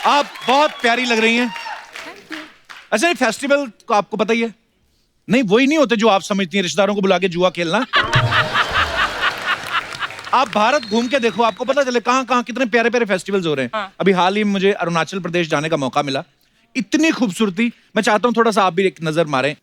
आप बहुत प्यारी लग रही हैं। अच्छा, ये फेस्टिवल को आपको पता ही है? नहीं, वही नहीं होते जो आप समझती हैं, रिश्तेदारों को बुला के जुआ खेलना। आप भारत घूम के देखो, आपको पता चले कहां कहां कितने प्यारे प्यारे फेस्टिवल्स हो रहे हैं। हाँ। अभी हाल ही में मुझे अरुणाचल प्रदेश जाने का मौका मिला। इतनी खूबसूरती, मैं चाहता हूं थोड़ा सा आप भी एक नजर मारें।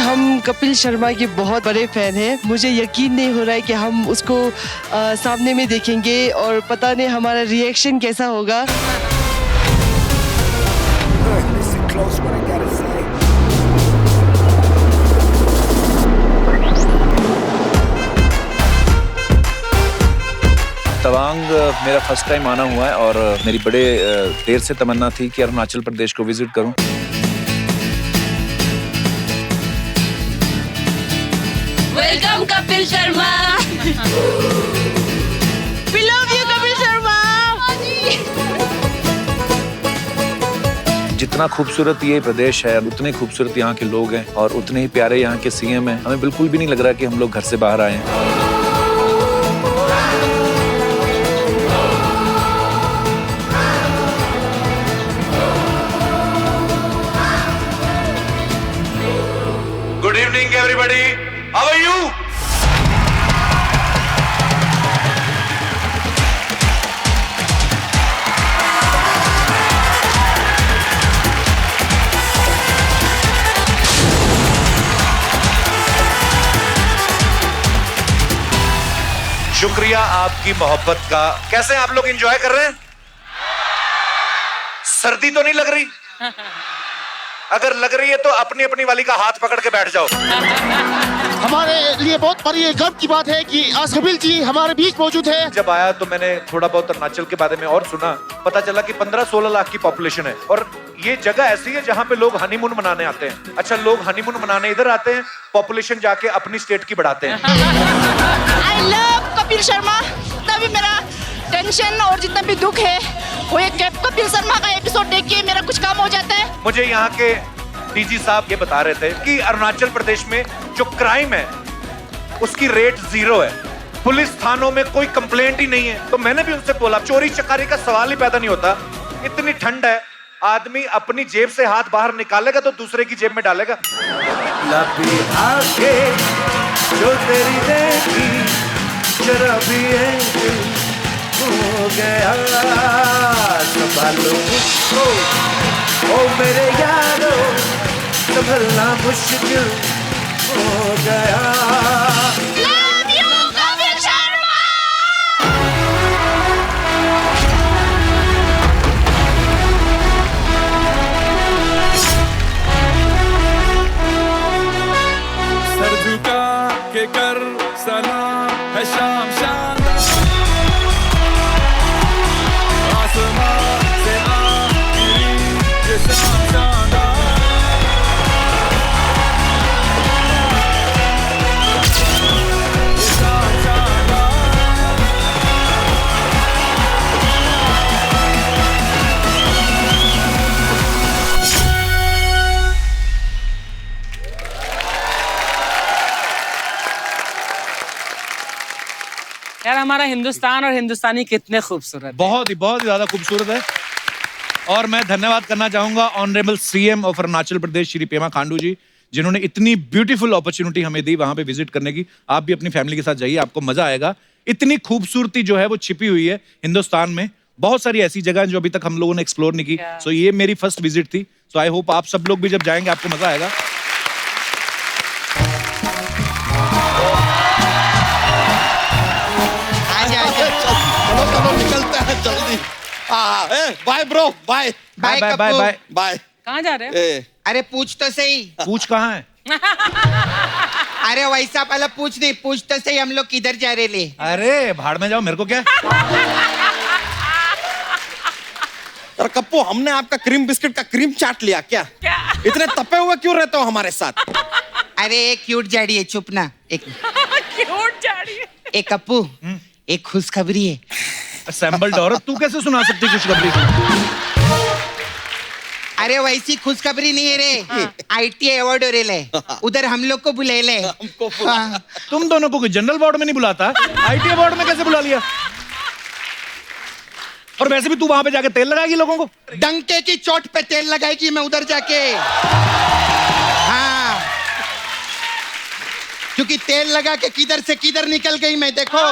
हम कपिल शर्मा के बहुत बड़े फैन हैं। मुझे यकीन नहीं हो रहा है कि हम उसको सामने में देखेंगे और पता नहीं हमारा रिएक्शन कैसा होगा। तवांग मेरा फर्स्ट टाइम आना हुआ है और मेरी बड़े देर से तमन्ना थी कि अरुणाचल प्रदेश को विजिट करूं। Welcome Kapil Sharma. We love you Kapil Sharma. जितना खूबसूरत ये प्रदेश है, उतने खूबसूरत यहाँ के लोग हैं और उतने ही प्यारे यहाँ के सीएम हैं। हमें बिल्कुल भी नहीं लग रहा कि हम लोग घर से बाहर आए हैं। Good evening everybody. How are you? शुक्रिया आपकी मोहब्बत का। कैसे आप लोग एंजॉय कर रहे हैं? सर्दी तो नहीं लग रही? अगर लग रही है तो अपनी अपनी वाली का हाथ पकड़ के बैठ जाओ। हमारे लिए बहुत बड़ी गर्व की बात है कि आज कपिल जी हमारे बीच मौजूद है। जब आया तो मैंने थोड़ा बहुत अरुणाचल के बारे में और सुना। पता चला कि 15-16 लाख की पॉपुलेशन है और ये जगह ऐसी है जहाँ पे लोग हनीमून मनाने आते हैं। अच्छा, लोग हनीमून मनाने इधर आते हैं, पॉपुलेशन जाके अपनी स्टेट की बढ़ाते हैं। I love Kapil Sharma. तभी मेरा टेंशन और जितना भी दुख है वो एक कपिल शर्मा का एपिसोड देख के मेरा कुछ काम हो जाता है। मुझे यहाँ के डीजी साहब ये बता रहे थे कि अरुणाचल प्रदेश में जो क्राइम है उसकी रेट 0 है। पुलिस थानों में कोई कंप्लेंट ही नहीं है। तो मैंने भी उनसे बोला, चोरी चकारी का सवाल ही पैदा नहीं होता। इतनी ठंड है, आदमी अपनी जेब से हाथ बाहर निकालेगा तो दूसरे की जेब में डालेगा। लबी आंखें जो तेरी देखी जरा भी हो गया, संभालो मुझको ओ मेरे यारो, संभलना मुश्किल हो गया। Love you Kapil Sharma. Sir झुका के कर सलाम है शाम शानदार। आसमान से आखिरी ये शाम शानदार। ये शाम शानदार। यार हमारा हिंदुस्तान और हिंदुस्तानी कितने खूबसूरत हैं। बहुत ही ज्यादा खूबसूरत है। और मैं धन्यवाद करना चाहूंगा honourable CM of Arunachal Pradesh Shri Pema Khandu जी, जिन्होंने इतनी ब्यूटीफुल अपॉर्चुनिटी हमें दी वहां पे विजिट करने की। आप भी अपनी फैमिली के साथ जाइए, आपको मजा आएगा। इतनी खूबसूरती जो है वो छिपी हुई है हिंदुस्तान में। बहुत सारी ऐसी जगह जो अभी तक हम लोगों ने एक्सप्लोर नहीं की। सो ये मेरी फर्स्ट विजिट थी। सो आई होप आप सब लोग भी जब जाएंगे आपको मजा आएगा। चलो निकलते हैं जल्दी। Bye bro, bye bye bye bye bye bye. कहाँ जा रहे हैं? अरे पूछ तो सही। पूछ कहाँ है? अरे वैसा पहले पूछ नहीं, पूछ तो सही हम लोग किधर जा रहे ले। अरे भाड़ में जाओ, मेरे को क्या। और कप्पू, हमने आपका क्रीम बिस्किट का क्रीम चाट लिया क्या? इतने तपे हुए क्यों रहते हो हमारे साथ? अरे एक क्यूट जाड़ी है, चुप ना। एक क्यूट जाड़ी है। एक कप्पू, एक खुशखबरी है। असेंबल्ड औरत, तू कैसे सुना सकती खुशखबरी को? अरे वैसी खुशखबरी नहीं है रे, ITA अवार्ड हो रहे है, उधर हम लोग को बुला ले। हाँ। तुम दोनों को जनरल वार्ड में नहीं बुलाता, ITA वार्ड में कैसे बुला लिया? और वैसे भी तू वहां पे जाके तेल लगाएगी लोगों को? डंके की चोट पे तेल लगाएगी मैं उधर जाके। हाँ, क्योंकि तेल लगा के किधर से किधर निकल गई मैं, देखो।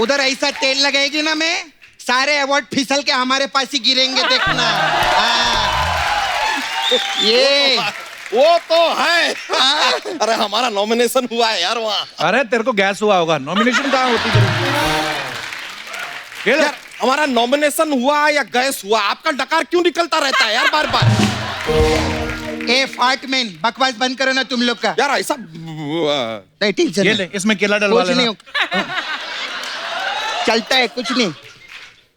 उधर ऐसा तेल लगाएगी ना मैं, सारे अवार्ड फिसल के हमारे पास ही गिरेंगे, देखना। ये वो तो है। अरे हमारा नॉमिनेशन हुआ है यार वहाँ। अरे तेरे को गैस हुआ होगा, नॉमिनेशन कहाँ होती है? यार हमारा नॉमिनेशन हुआ या गैस हुआ, आपका डकार क्यों निकलता रहता है यार बार बार? ए फाटमैन, बकवास बंद करो ना तुम लोग का। यार ऐसा नहीं, टेंशन ये ले, इसमें केला डलवा कुछ नहीं लेना। चलता है, कुछ नहीं।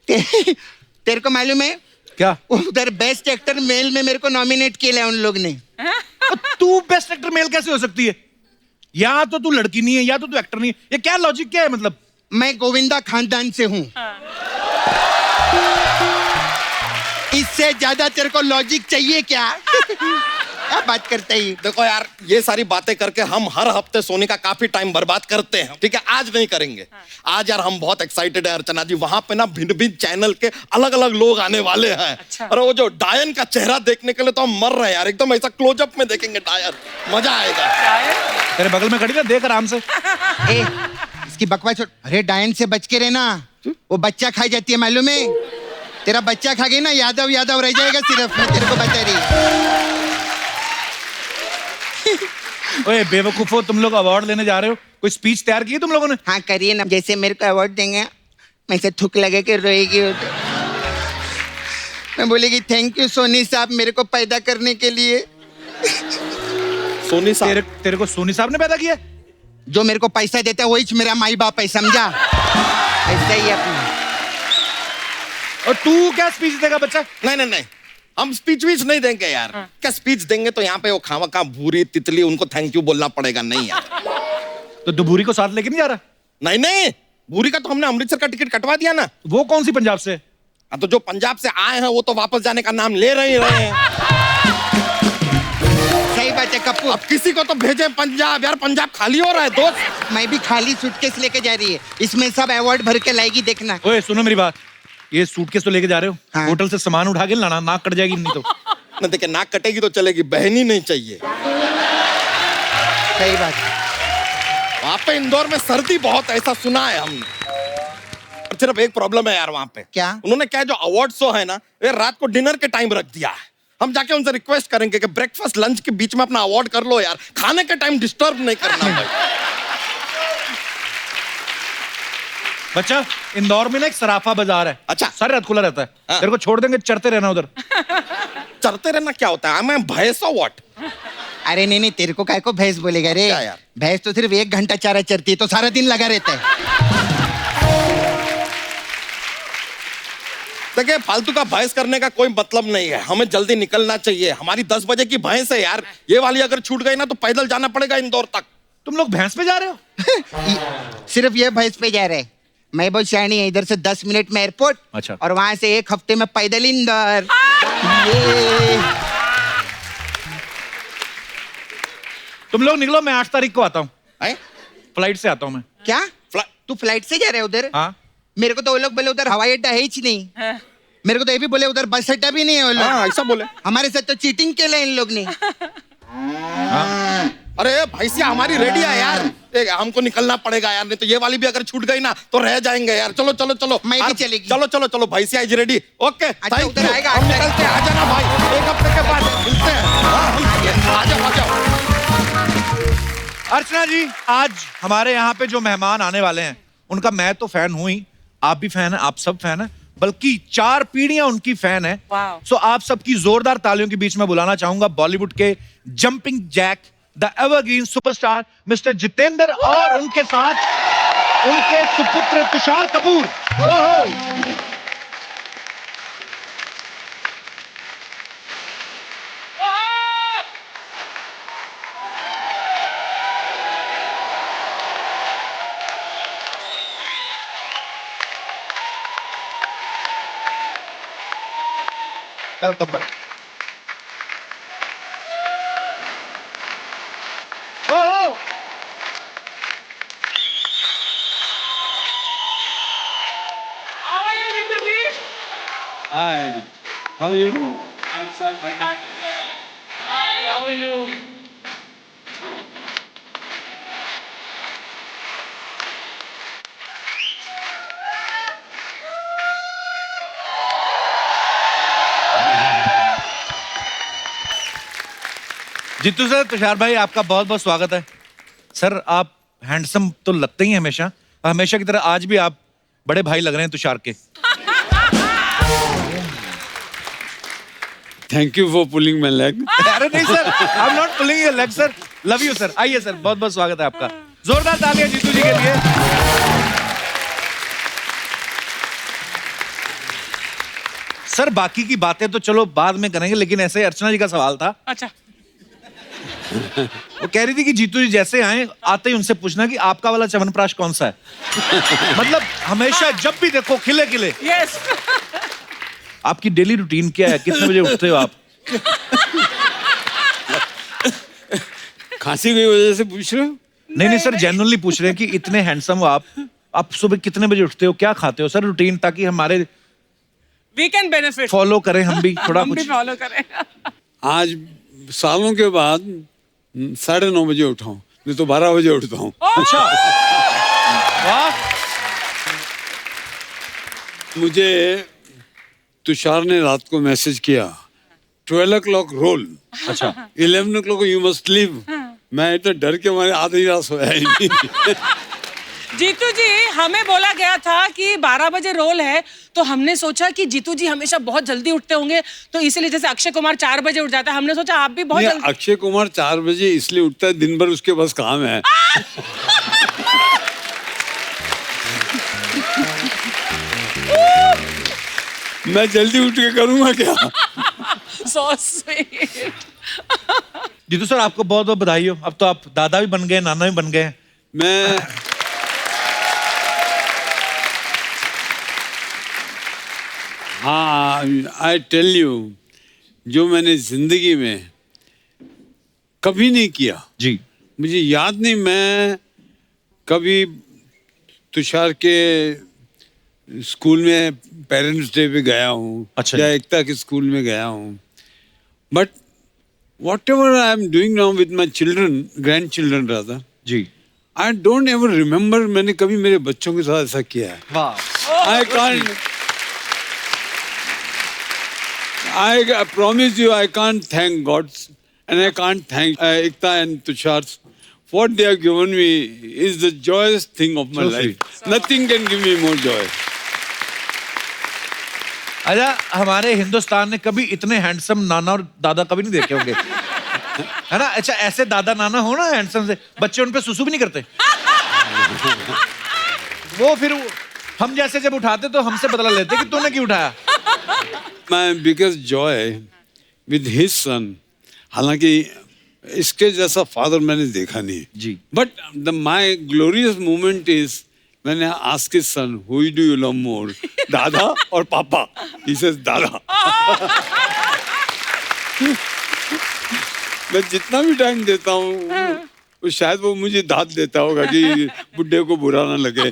तेरे को मालूम है क्या? उधर बेस्ट एक्टर मेल में मेरे को नॉमिनेट किया है उन लोग ने। तू बेस्ट एक्टर मेल कैसे हो सकती है? या तो तू लड़की नहीं है या तो तू एक्टर नहीं है, ये क्या लॉजिक क्या है? मतलब मैं गोविंदा खानदान से हूँ। इससे ज्यादा तेरे को लॉजिक चाहिए क्या? क्या बात करते ही। देखो यार, ये सारी बातें करके हम हर हफ्ते सोने का काफी टाइम बर्बाद करते हैं, ठीक है? आज नहीं करेंगे। आज यार हम बहुत एक्साइटेड है अर्चना जी, वहां पे ना भिन्न भिन्न चैनल के अलग अलग लोग आने वाले हैं। अच्छा। और वो जो डायन का चेहरा देखने के लिए तो हम मर रहे हैं यार, एकदम ऐसा क्लोजअप में देखेंगे डायन, मजा आएगा। तेरे बगल में खड़ी ना, देख आराम से। ए, इसकी बकवास छोड़। अरे डायन से बच के रहना, वो बच्चा खाई जाती है मालूम है? तेरा बच्चा खा गई ना, यादव यादव रह जाएगा सिर्फ। मैं तेरे को बता रही। ओए बेवकूफो, तुम लोग अवार्ड लेने जा रहे हो, कोई स्पीच तैयार की है तुम लोगों ने? हाँ करिए ना, जैसे मेरे को अवार्ड देंगे मैं से थूक लगे के रोएगी। मैं बोलेगी थैंक यू सोनी साहब मेरे को पैदा करने के लिए। सोनी साहब? तेरे को सोनी साहब ने पैदा किया? जो मेरे को पैसा देता है वही मेरा माई बाप है, समझा? ऐसा ही अपना। और तू क्या स्पीच देगा बच्चा? नहीं नहीं नहीं, हम स्पीच वीच नहीं देंगे यार। क्या स्पीच देंगे तो यहाँ पे वो खावा का भूरी तितली, उनको थैंक यू बोलना पड़ेगा। नहीं यार। तो दुबूरी को साथ लेके नहीं जा रहा? नहीं नहीं, भूरी का तो हमने अमृतसर का टिकट कटवा दिया ना। वो कौन सी पंजाब से? तो जो पंजाब से आए हैं वो तो वापस जाने का नाम ले रहे हैं। सही बात है कप्पू। अब किसी को तो भेजे पंजाब, यार पंजाब खाली हो रहा है दोस्त। मैं भी खाली सूटकेस लेके जा रही है, इसमें सब अवार्ड भर के लाएगी, देखना। ओए सुनो मेरी बात, ये सूटकेस तो लेके जा रहे हो? हाँ। होटल से सामान उठा के लाना, नाक कट जाएगी नहीं तो। न देखिए, नाक कटेगी तो चलेगी, बहनी नहीं चाहिए। सही बात। वहाँ पे इंदौर में सर्दी बहुत, ऐसा सुना है हमने। और सिर्फ एक प्रॉब्लम है यार वहाँ पे। क्या? उन्होंने क्या जो अवार्ड शो है ना, ये रात को डिनर के टाइम रख दिया है। हम जाके उनसे रिक्वेस्ट करेंगे कि ब्रेकफास्ट लंच के बीच में अपना अवार्ड कर लो यार, खाने के टाइम डिस्टर्ब नहीं करना भाई। बच्चा, इंदौर में ना एक सराफा बाजार है। अच्छा। सारी रात खुला रहता है। हाँ। तेरे को छोड़ देंगे, चरते रहना उधर। चलते रहना क्या होता है? मैं भैंस हूं व्हाट? अरे नहीं नहीं, तेरे को काय को भैंस बोलेगा रे? क्या यार? भैंस तो सिर्फ 1 घंटा चारा चरती है, तो सारा दिन लगा रहता है। देखिए, फालतू का भैंस करने का कोई मतलब नहीं है, हमें जल्दी निकलना चाहिए। हमारी 10 बजे की भैंस है यार, ये वाली अगर छूट गई ना तो पैदल जाना पड़ेगा इंदौर तक। तुम लोग भैंस पे जा रहे हो? सिर्फ ये भैंस पे जा रहे। मैं बहुत शानी है, इधर से 10 मिनट में एयरपोर्ट। अच्छा। और वहां से 1 हफ्ते में पैदल इंदौर। ये तुम लोग निकलो, मैं 8 तारीख को आता हूँ। हैं? फ्लाइट से आता हूँ मैं। क्या? फ्ला- तू फ्लाइट से जा रहे उधर? हाँ। मेरे को तो वो लोग बोले उधर हवाई अड्डा है ही नहीं। मेरे को तो ये भी बोले उधर बस अड्डा भी नहीं है वो लोग। हाँ, ऐसा बोले। हमारे साथ तो चीटिंग के लिए इन लोग ने। अरे भैंसिया हमारी रेडी है यार, हमको निकलना पड़ेगा यार, नहीं तो ये वाली भी अगर छूट गई ना तो रह जाएंगे यार। चलो चलो चलो, मैं भी चलेगी। चलो चलो चलो, भैंसिया इज रेडी। ओके, अच्छा, थैंक उधर यू। आएगा, हम अच्छा। निकलते हैं, आ जाना भाई, 1 हफ्ते के बाद मिलते हैं। हाँ, आ जाओ आ जाओ। अर्चना जी, आज हमारे यहाँ पे जो मेहमान आने वाले हैं उनका मैं तो फैन हूं ही, आप भी फैन हैं, आप सब फैन हैं, बल्कि 4 पीढ़ियां उनकी फैन है। वाह। सो आप सबकी जोरदार तालियों के बीच में बुलाना चाहूंगा बॉलीवुड के jumping jack the evergreen superstar mister Jeetendra और उनके साथ उनके सुपुत्र तुषार कपूर। ओहो! Welcome. Oh! Hi. How are you? I'm fine. Hi, how are you? Jeetu sir, Tushar भाई, आपका बहुत बहुत स्वागत है। सर, आप हैंडसम तो लगते ही हैं हमेशा, हमेशा की तरह आज भी आप बड़े भाई लग रहे हैं तुषार के। Thank you for pulling my leg. अरे नहीं sir, I am not pulling your leg sir, love you sir. आइए सर, बहुत बहुत स्वागत है आपका। जोरदार तालियां जीतू जी के लिए। सर, बाकी की बातें तो चलो बाद में करेंगे, लेकिन ऐसे अर्चना जी का सवाल था। अच्छा, वो कह रही थी कि जीतू जी जैसे आए, आते ही उनसे पूछना कि आपका वाला च्यवनप्राश कौन सा है। मतलब हमेशा जब भी देखो खिले खिले। यस। आपकी डेली रूटीन क्या है, कितने बजे उठते हो आप? खांसी की वजह से पूछ रहे हो? नहीं सर, जेन्युइनली पूछ रहे हैं कि इतने हैंडसम हो आप सुबह कितने बजे उठते हो, क्या खाते हो सर, रूटीन, ताकि हमारे वी कैन बेनिफिट, फॉलो करें हम भी थोड़ा हम भी कुछ। फॉलो करें। आज सालों के बाद 9:30 बजे उठा हूँ, नहीं तो 12 बजे उठता हूँ। अच्छा, वाह। मुझे तुषार ने रात को मैसेज किया 12 o'clock रोल, अच्छा 11 o'clock यू मस्ट लीव। मैं इतना डर के मारे आधी रात सोया ही नहीं। जीतू जी, हमें बोला गया था कि 12 बजे रोल है, तो हमने सोचा कि जीतू जी हमेशा बहुत जल्दी उठते होंगे, तो इसीलिए जैसे अक्षय कुमार 4 बजे उठ जाता है, हमने सोचा आप भी बहुत जल्दी। अक्षय कुमार 4 बजे इसलिए उठता है, दिन भर उसके पास काम है। मैं जल्दी उठ के करूंगा क्या? So sweet. जीतू सर, आपको बहुत बहुत बधाई हो। अब तो आप दादा भी बन गए, नाना भी बन गए। मैं हाँ, आई टेल यू, जो मैंने जिंदगी में कभी नहीं किया, जी, मुझे याद नहीं मैं कभी तुषार के स्कूल में पेरेंट्स डे पे गया हूँ, अच्छा, या एकता के स्कूल में गया हूँ, but whatever I am doing now with my children, grand children rather, जी, आई डोंट एवर रिमेम्बर मैंने कभी मेरे बच्चों के साथ ऐसा किया है। वाह। I can't. I promise you, I can't thank God, and I can't thank Ekta and Tushar. What they have given me is the joyous thing of my So life. sweet. Nothing can give me more joy. अच्छा, हमारे हिंदुस्तान ने कभी इतने handsome नाना और दादा कभी नहीं देखे होंगे, है ना? अच्छा, ऐसे दादा नाना हो ना हैंडसम से, बच्चे उन पे सुसु भी नहीं करते। वो फिर हम जैसे जब उठाते तो हमसे बदला लेते कि तूने क्यों उठाया। My biggest joy with his son, हालांकि इसके जैसा फादर मैंने देखा नहीं जी, but my glorious moment is when I ask his son, who do you love more, दादा और पापा? He says दादा। मैं जितना भी टाइम देता हूँ, वो शायद वो मुझे दाद देता होगा कि बुड्ढे को बुरा ना लगे।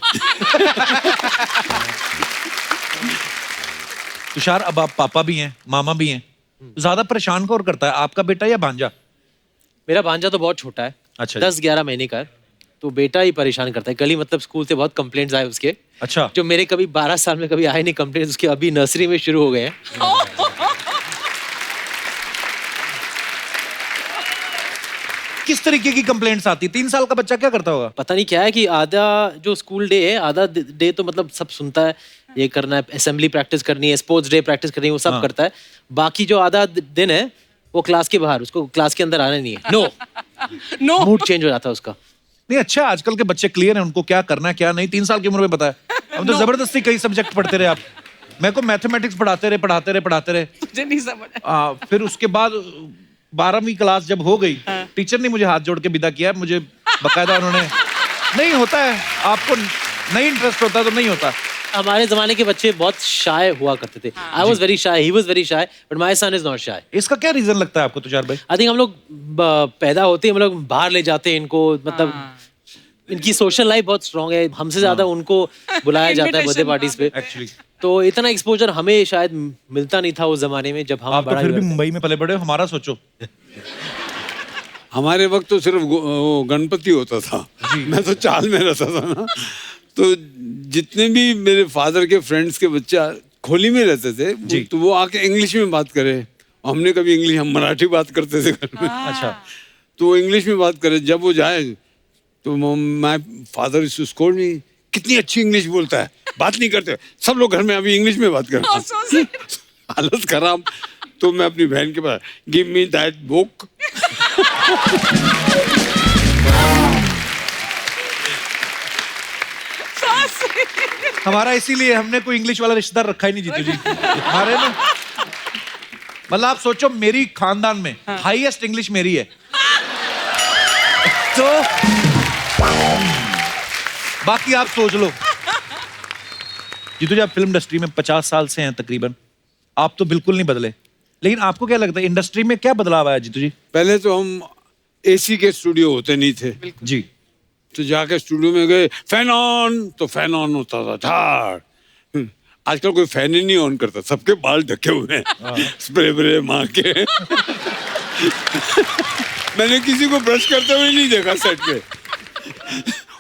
तुषार, अब आप पापा भी हैं, मामा भी हैं, ज्यादा परेशान कौन करता है, आपका बेटा या भांजा? मेरा भांजा तो बहुत छोटा है, अच्छा, 10-11 महीने का है, तो बेटा ही परेशान करता है। कल ही मतलब स्कूल से बहुत कंप्लेंट्स आए उसके। अच्छा, जो मेरे कभी 12 साल में कभी आए नहीं कंप्लेंट्स, उसके अभी नर्सरी में शुरू हो गए हैं। किस तरीके की कंप्लेंट्स आती? 3 साल का बच्चा क्या करता होगा? पता नहीं क्या है कि आधा जो स्कूल डे है, आधा डे तो मतलब सब सुनता है, ये करना है, असेंबली प्रैक्टिस करनी है, स्पोर्ट्स डे प्रैक्टिस करनी है, वो सब हाँ। करता है। बाकी जो आधा दिन है वो क्लास के बाहर, उसको क्लास के अंदर आना नहीं है। नो नो मूड चेंज हो जाता है उसका। नहीं अच्छा, आजकल के बच्चे क्लियर हैं, उनको क्या करना है क्या नहीं, 3 साल की उम्र में पता है। हम तो जबरदस्ती कई सब्जेक्ट पढ़ते रहे आप। मेरे को मैथमेटिक्स पढ़ाते रहे। मुझे नहीं समझ। फिर उसके बाद 12वीं क्लास जब हो गई, टीचर ने मुझे हाथ जोड़ के विदा किया, मुझे बकायदा उन्होंने, नहीं होता है, आपको नहीं इंटरेस्ट होता तो नहीं होता। हमारे जमाने के बच्चे बहुत शाय हुआ करते थे। I was very shy, he was very shy, but my son is not shy. इसका क्या रीजन लगता है आपको तुषार भाई? आई थिंक हम लोग पैदा होते ही हम लोग बाहर ले जाते हैं इनको, मतलब इनकी सोशल लाइफ बहुत स्ट्रांग है, हमसे ज्यादा उनको बुलाया जाता है बर्थडे पार्टीज पे। एक्चुअली तो इतना एक्सपोजर हमें शायद मिलता नहीं था उस जमाने में जब हम आप तो फिर भी मुंबई में पले बड़े हो, हमारा सोचो। हमारे वक्त तो सिर्फ वो गणपति होता था, मैं तो चाल में रहता था ना, तो जितने भी मेरे फादर के फ्रेंड्स के बच्चा खोली में रहते थे तो वो आके इंग्लिश में बात करे, हमने कभी इंग्लिश, हम मराठी बात करते थे घर में। अच्छा, तो वो इंग्लिश में बात करे, जब वो जाए तो माय फादर इज स्कोर मी, कितनी अच्छी इंग्लिश बोलता है, बात नहीं करते सब लोग घर में, अभी इंग्लिश में बात कर रहे हैं। हालत खराब। तो मैं अपनी बहन के पास, गिव मी दैट बुक। हमारा इसीलिए हमने कोई इंग्लिश वाला रिश्तेदार रखा ही नहीं जीतू जी। हमारे ना, मतलब आप सोचो मेरी खानदान में हाईएस्ट इंग्लिश मेरी है, तो बाकी आप सोच लो। जीतू जी आप फिल्म इंडस्ट्री में 50 साल से हैं तकरीबन, आप तो बिल्कुल नहीं बदले, लेकिन आपको क्या लगता है इंडस्ट्री में क्या बदलाव आया जीतू जी? पहले तो हम एसी के स्टूडियो होते नहीं थे जी, तो जाके स्टूडियो में गए, फैन ऑन, तो फैन ऑन होता था ठाड़। आजकल कोई फैन ही नहीं ऑन करता, सबके बाल ढके हुए हैं स्प्रे ब्रे मार के। मैंने किसी को ब्रश करते हुए नहीं देखा सेट पे।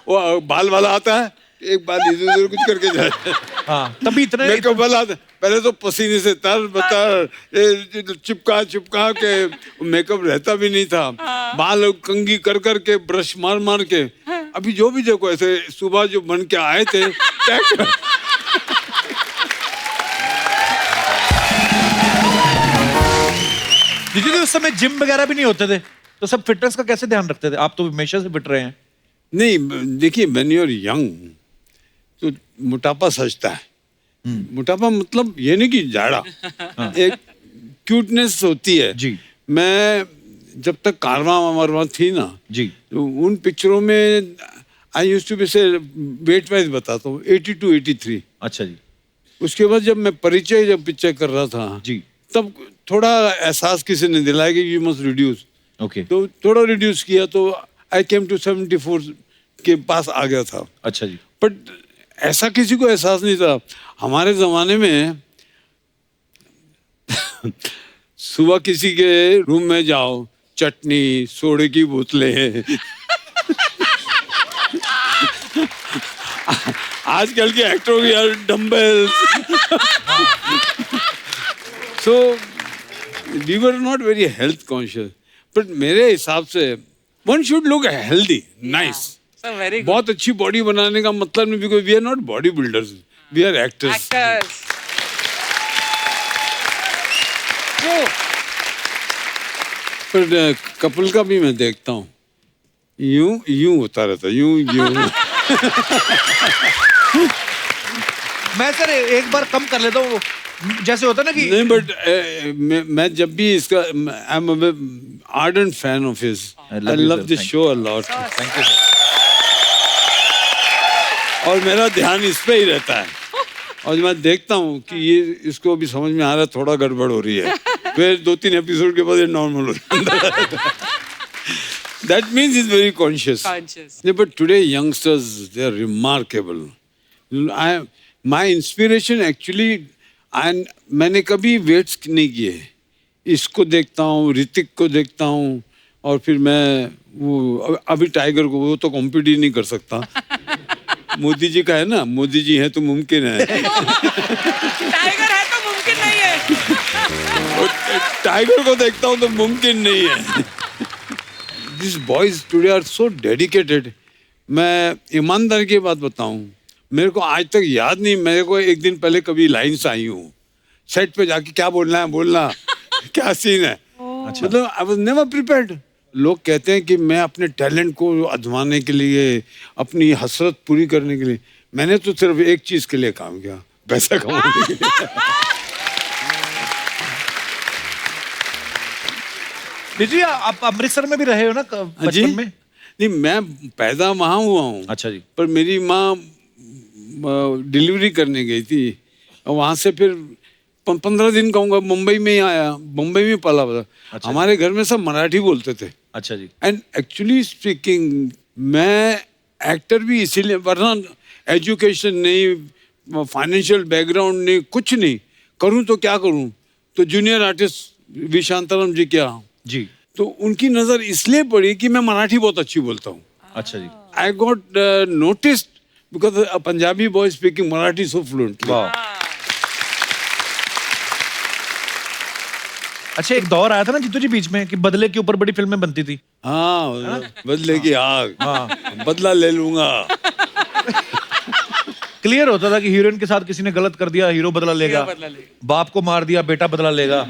वो बाल वाला आता है, एक बाल इधर उधर कुछ करके जाए। हाँ, तभी इतने मेरे को बाल आता, पहले तो पसीने से तर बतर चिपका के, मेकअप रहता भी नहीं था, बाल कंघी कर के, ब्रश मार मार के। अभी जो भी देखो ऐसे सुबह जो बन के आए थे जीतू जी उस समय जिम वगैरह भी नहीं होते थे, तो सब फिटनेस का कैसे ध्यान रखते थे? आप तो हमेशा से फिट रहे हैं। नहीं देखिए, व्हेन यू आर यंग तो मोटापा सजता है। मोटापा मतलब ये नहीं कि जाड़ा, एक क्यूटनेस होती है जी। मैं जब तक कारवां वारवां थी ना जी, तो उन पिक्चरों में आई यूज्ड टू बी से वेट वाइज बताता हूँ 82 83। अच्छा जी। उसके बाद जब मैं परिचय जब पिक्चर कर रहा था जी, तब थोड़ा एहसास किसी ने दिलाया कि यू मस्ट रिड्यूस। ओके, तो थोड़ा रिड्यूस किया तो आई केम टू 74 के पास आ गया था। अच्छा जी। बट ऐसा किसी को एहसास नहीं था हमारे जमाने में। सुबह किसी के रूम में जाओ, चटनी सोडे की बोतलें। आजकल के एक्टरों की यार dumbbells. So we were not very health conscious, but मेरे हिसाब से one should look healthy, nice. Very बहुत अच्छी बॉडी बनाने का मतलब नहीं, because we are not body builders, we are actors. पर कपल का भी मैं देखता हूँ, यूं होता रहता, यूं। मैं सर एक बार कम कर लेता हूँ, जैसे होता ना कि नहीं, बट मैं जब भी इसका, I am ardent fan of his, I love this show a lot. Thank you sir. और मेरा ध्यान इस पे ही रहता है, और मैं देखता हूँ कि ये इसको भी समझ में आ रहा है थोड़ा गड़बड़ हो रही है, फिर 2-3 एपिसोड के बाद ये नॉर्मल हो जाता है। That means he's very conscious. Yeah, but today youngsters, they are remarkable. My inspiration actually, and मैंने कभी वेट्स नहीं किए। इसको देखता हूँ, ऋतिक को देखता हूँ, और फिर मैं वो अभी टाइगर को, वो तो कॉम्पीट ही नहीं कर सकता। मोदी जी का है ना, मोदी जी है तो मुमकिन है। टाइगर है तो मुमकिन नहीं है। टाइगर को देखता हूँ तो मुमकिन नहीं है। These boys today are so dedicated. मैं ईमानदारी की बात बताऊं, मेरे को आज तक याद नहीं, मेरे को एक दिन पहले कभी लाइन्स आई हूँ, सेट पे जाके क्या बोलना है, बोलना क्या सीन है, मतलब आई वाज नेवर प्रिपेयर्ड। लोग कहते हैं कि मैं अपने टैलेंट को आजमाने के लिए, अपनी हसरत पूरी करने के लिए, मैंने तो सिर्फ एक चीज के लिए काम किया, पैसा कमाने के लिए। जी आप अमृतसर में भी रहे हो ना जी बचपन में? नहीं, मैं पैदा वहाँ हुआ हूँ। अच्छा जी। पर मेरी माँ डिलीवरी करने गई थी और वहाँ से फिर 15 दिन कहूँगा मुंबई में ही आया, मुंबई में पला बड़ा। अच्छा। हमारे घर में सब मराठी बोलते थे। अच्छा जी। एंड एक्चुअली स्पीकिंग मैं एक्टर भी इसीलिए, वरना एजुकेशन नहीं, फाइनेंशियल बैकग्राउंड नहीं, कुछ नहीं, करूँ तो क्या करूँ? तो जूनियर आर्टिस्ट वी शांताराम जी क्या जी, तो उनकी नज़र इसलिए पड़ी कि मैं मराठी बहुत अच्छी बोलता हूँ। अच्छा जी। I got noticed because a Punjabi boy speaking Marathi so fluently. वाह। अच्छा, एक दौर आया था ना जीतू जी बीच में कि बदले के ऊपर बड़ी फिल्में बनती थी। हाँ, बदले की आग, बदला ले लूंगा। क्लियर होता था कि हीरोइन के साथ किसी ने गलत कर दिया, हीरो बदला लेगा। बाप को मार दिया, बेटा बदला लेगा।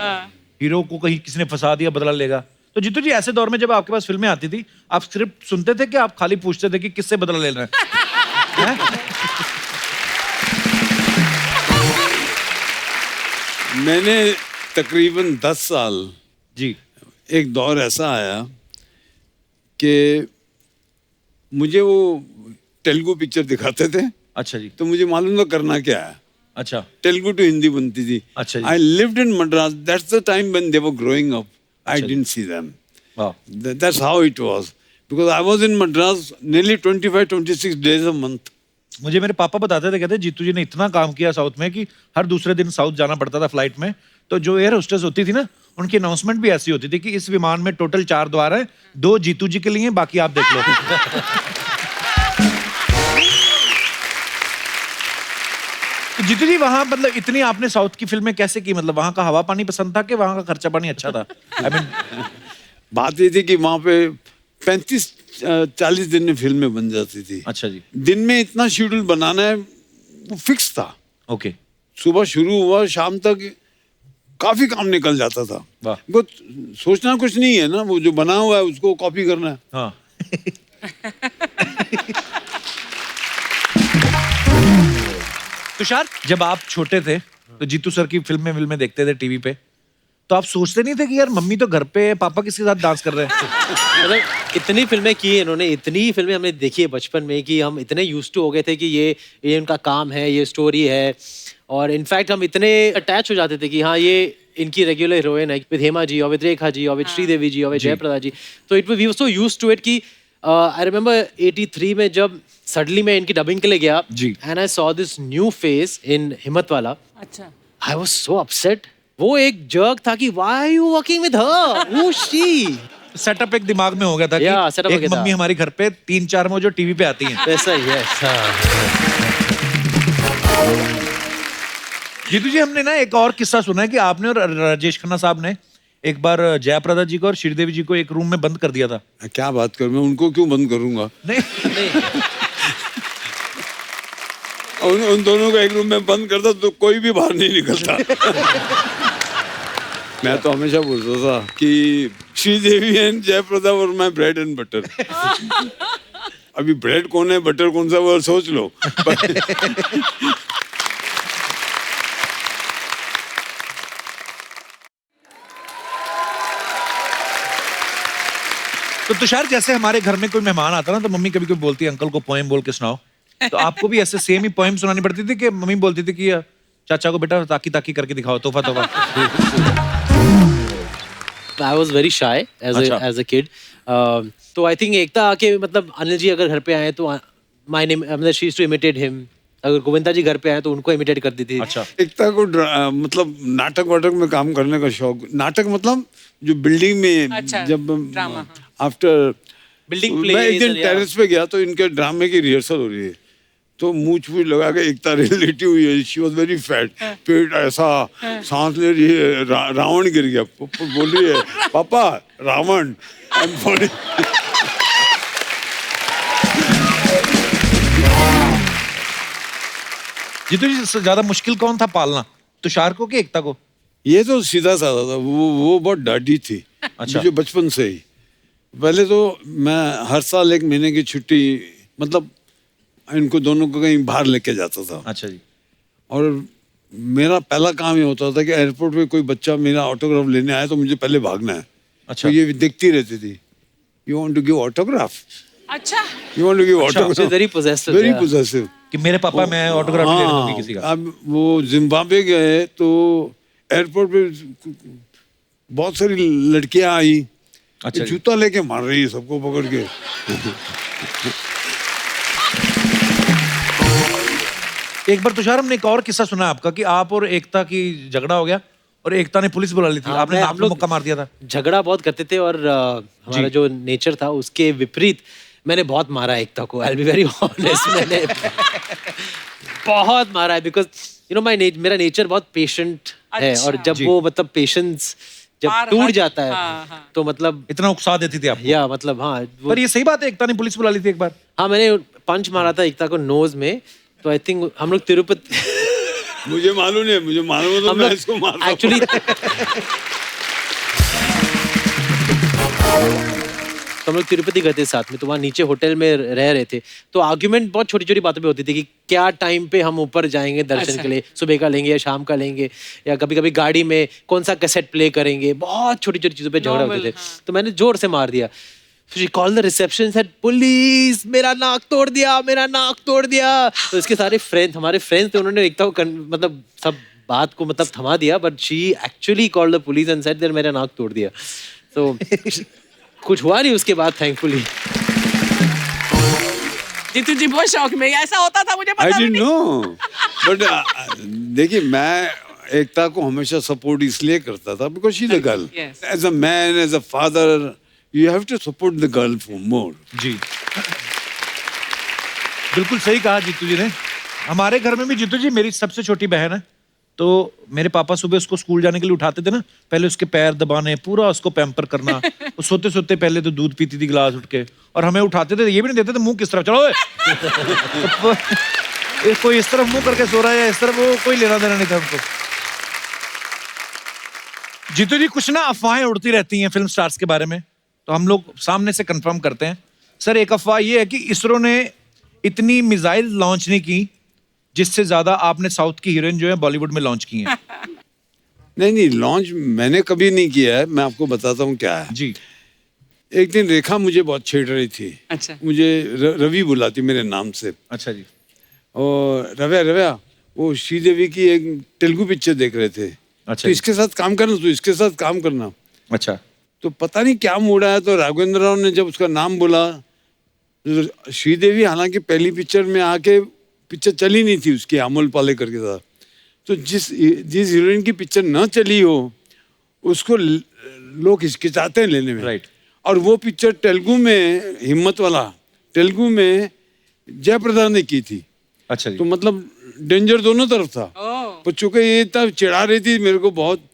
हीरो को कहीं किसी ने फंसा दिया, बदला लेगा। तो जीतू जी, ऐसे दौर में जब आपके पास फिल्में आती थी, आप स्क्रिप्ट सुनते थे कि आप खाली पूछते थे कि किससे बदला लेना है? मैंने तकरीबन 10 साल, जी, एक दौर ऐसा आया कि मुझे वो तेलुगु पिक्चर दिखाते थे। अच्छा जी। तो मुझे मालूम था करना क्या है। अच्छा। तेलुगु टू हिंदी बनती थी। अच्छा जी। I lived in Madras. That's the time when they were growing up. I didn't see them. वाह। That's how it was. Because I was in Madras nearly 25-26 days a month. मुझे मेरे पापा बताते थे, कहते जीतू जी ने इतना काम किया साउथ में कि हर दूसरे दिन साउथ जाना पड़ता था फ्लाइट में। तो जो एयर होस्टेस होती थी ना, उनकी अनाउंसमेंट भी ऐसी होती थी कि इस विमान में टोटल 4 द्वार हैं, 2 जीतू जी के लिए, बाकी आप देख लो। तो जीतू जी, वहां मतलब इतनी आपने साउथ की फिल्में कैसे की? मतलब वहां का हवा पानी पसंद था कि वहां का खर्चा पानी अच्छा था? I mean, बात ये थी कि वहाँ पे 35-40 दिन में फिल्में बन जाती थी। अच्छा जी। दिन में इतना शेड्यूल बनाना है वो फिक्स था। ओके। सुबह शुरू हुआ, शाम तक काफी काम निकल जाता था। वाह। वो सोचना कुछ नहीं है ना, वो जो बना हुआ है उसको कॉपी करना है। हाँ। तुषार, जब आप छोटे थे तो जीतू सर की फिल्में देखते थे टीवी पे, तो आप सोचते नहीं थे कि यार मम्मी तो घर पे है, पापा किसके साथ डांस कर रहे हैं? मतलब इतनी फिल्में की है इन्होंने, इतनी फिल्में हमने देखी है बचपन में कि हम इतने यूज्ड टू हो गए थे कि ये उनका काम है, ये स्टोरी है। और इनफैक्ट हम इतने अटैच हो जाते थे कि हाँ ये इनकी रेगुलर हीरोइन है, विद हेमा जी और विद रेखा जी और विद श्रीदेवी जी और विद जयप्रदा जी। तो it we were so used to it कि आई रिमेंबर 83 में जब सडनली मैं इनकी डबिंग के लिए गया and I saw this new face in Himmatwala. अच्छा। I was so upset. वो एक जर्क था कि why are you working with her, who she. Setup एक दिमाग में हो गया था कि setup हो एक गया था। मम्मी हमारी घर पे 3-4 में जो टीवी पे आती हैं। वैसा ही है। जीतू जी, हमने ना एक और किस्सा सुना है कि आपने और राजेश खन्ना साहब ने एक बार जयप्रदा जी को और श्रीदेवी जी को एक रूम में बंद कर दिया था। क्या बात कर, मैं उनको क्यों बंद करूंगा? नहीं। उन दोनों को एक रूम में बंद करता तो कोई भी बाहर नहीं निकलता। मैं तो हमेशा बोलता था कि Sridevi and Jaya Prada were my bread and butter. अभी ब्रेड कौन है, बटर कौन सा, वो सोच लो। तो तुषार, जैसे हमारे घर में कोई मेहमान आता ना तो मम्मी कभी कभी बोलती है अंकल को पोएम बोल के सुनाओ। तो आपको भी ऐसे सेम ही पोएम सुनानी पड़ती थी कि मम्मी बोलती थी कि चाचा को बेटा ताकी ताकी करके दिखाओ, तोहफा तोहफा? I was very shy as a kid. तो I think एकता आके मतलब अनिल जी अगर घर पे आए तो my name मतलब she used to imitate him. अगर गोविंदा जी घर पे आए तो उनको इमिटेट करती थी। अच्छा। एकता को मतलब नाटक वाटक में काम करने का शौक। नाटक मतलब जो बिल्डिंग में अच्छा, जब ड्रामा। आफ्टर बिल्डिंग मैं एक दिन टेरेस पे गया तो इनके ड्रामे की रिहर्सल हो रही है, तो मूछ वूछ लगा के एकता लेटी हुई है। शी वाज वेरी फैट, पेट ऐसा, सांस ले रही है। रावण गिर गया, बोल रही है पापा रावण। जीतू जी, ज्यादा मुश्किल कौन था पालना, तुषार को कि एकता को? ये तो सीधा साधा था, वो बहुत डांटी थी। अच्छा। मुझे बचपन से ही। पहले तो मैं हर साल 1 महीने की छुट्टी, मतलब इनको दोनों को कहीं बाहर लेके जाता था। अच्छा जी। और मेरा पहला काम ये होता था कि एयरपोर्ट पे कोई बच्चा मेरा ऑटोग्राफ लेने आया तो मुझे पहले भागना है। अच्छा। तो ये देखती रहती थी, you want to give autograph, अच्छा you want to give autograph. Very possessive, very possessive कि मेरे पापा मैं ऑटोग्राफ नहीं लेने दूंगी किसी का। अब वो जिम्बाब्वे गए तो एयरपोर्ट पे बहुत सारी लड़कियां आई, अच्छा जी। जूता लेके मार रही है सबको पकड़ के। एक बार तुषार हमने एक और किस्सा सुना आपका कि आप और एकता की झगड़ा हो गया और एकता ने पुलिस बुला ली थी, आपने मैं- नाक हम में लोग मुक्का मार दिया था। झगड़ा बहुत करते थे और हमारा जो नेचर था उसके विपरीत मैंने बहुत मारा एकता को। I will be very honest, मैंने बहुत मारा है बिकॉज यू नो मेरा नेचर बहुत पेशेंट है। अच्छा। और जब जी। वो मतलब पेशेंस जब पार टूट हद- जाता है हाँ, हाँ। तो मतलब इतना उकसा देती थी आप। या मतलब हाँ पर ये सही बात है, एकता ने पुलिस बुला ली थी एक बार। हाँ मैंने पंच मारा था एकता को नोज में। तो आई थिंक हम लोग तिरुपति मुझे मालूम है, मुझे मालूम है तो हम मैं लोग इसको मारता हूँ। एक्चुअली तो हम लोग तिरुपति गए थे साथ में, तो वहाँ नीचे होटल में रह रहे थे। तो आर्ग्यूमेंट बहुत छोटी छोटी बातों पे होती थी कि क्या टाइम पे हम ऊपर जाएंगे दर्शन के लिए, सुबह का लेंगे या शाम का लेंगे, या कभी कभी गाड़ी में कौन सा कैसेट प्ले करेंगे। बहुत छोटी छोटी चीज़ों पे झगड़ा होते थे। तो मैंने जोर से मार दिया। She call the reception, said police, मेरा नाक तोड़ दिया, मेरा नाक तोड़ दिया। तो इसके सारे फ्रेंड्स, हमारे फ्रेंड्स थे, उन्होंने एकता को मतलब सब बात को मतलब थमा दिया। But she actually called the police and said that मेरा नाक तोड़ दिया। तो कुछ हुआ नहीं उसके बाद, थैंकफुली। जीतू जी बहुत शौक में ऐसा होता था, मुझे आई पता डिडंट नहीं। नो, बट देखिए मैं एकता को हमेशा सपोर्ट इसलिए करता था because she the girl. Yes. As a man, as a father, you have to support the girl for more. जी, बिल्कुल सही कहा जीतू जी ने। हमारे घर में भी जीतू जी मेरी सबसे छोटी बहन है, तो मेरे पापा सुबह उसको स्कूल जाने के लिए उठाते थे ना, पहले उसके पैर दबाने, पूरा उसको पैम्पर करना। वो सोते सोते पहले तो दूध पीती थी गिलास उठ के, और हमें उठाते थे, ये भी नहीं देते थे मुंह किस तरफ, चलो तो कोई इस तरफ मुंह करके सो रहा है, इस तरफ, वो कोई लेना देना नहीं था हमको। जीतू जी कुछ ना अफवाहें उड़ती रहती हैं फिल्म स्टार्स के बारे में, तो हम लोग सामने से कंफर्म करते हैं। सर एक अफवाह ये है कि इसरो ने इतनी मिसाइल लॉन्च नहीं की जिससे ज्यादा आपने साउथ की हीरोइन जो है बॉलीवुड में लॉन्च की हैं। नहीं, लॉन्च मैंने कभी नहीं किया है, मैं आपको बताता हूँ क्या है। जी। एक दिन रेखा मुझे बहुत छेड़ रही थी। अच्छा। मुझे रवि बुलाती मेरे नाम से, अच्छा जी। और रव्या वो श्रीदेवी की एक तेलुगु पिक्चर देख रहे थे। अच्छा तो जी। इसके साथ काम करना, तो इसके साथ काम करना। अच्छा। तो पता नहीं क्या मूड आया, तो राघवेंद्र राव ने जब उसका नाम बोला, तो श्रीदेवी हालांकि पहली पिक्चर में आके, पिक्चर चली नहीं थी उसकी अमोल पालेकर के साथ, तो जिस हीरोइन की पिक्चर न चली हो उसको लोग हिचकिचाते हैं लेने में। राइट। और वो पिक्चर तेलुगु में, हिम्मत वाला तेलुगु में जयप्रदा ने की थी। अच्छा जी। तो मतलब डेंजर दोनों तरफ था। पर चूंकि ये तब चिढ़ा रही थी मेरे को बहुत,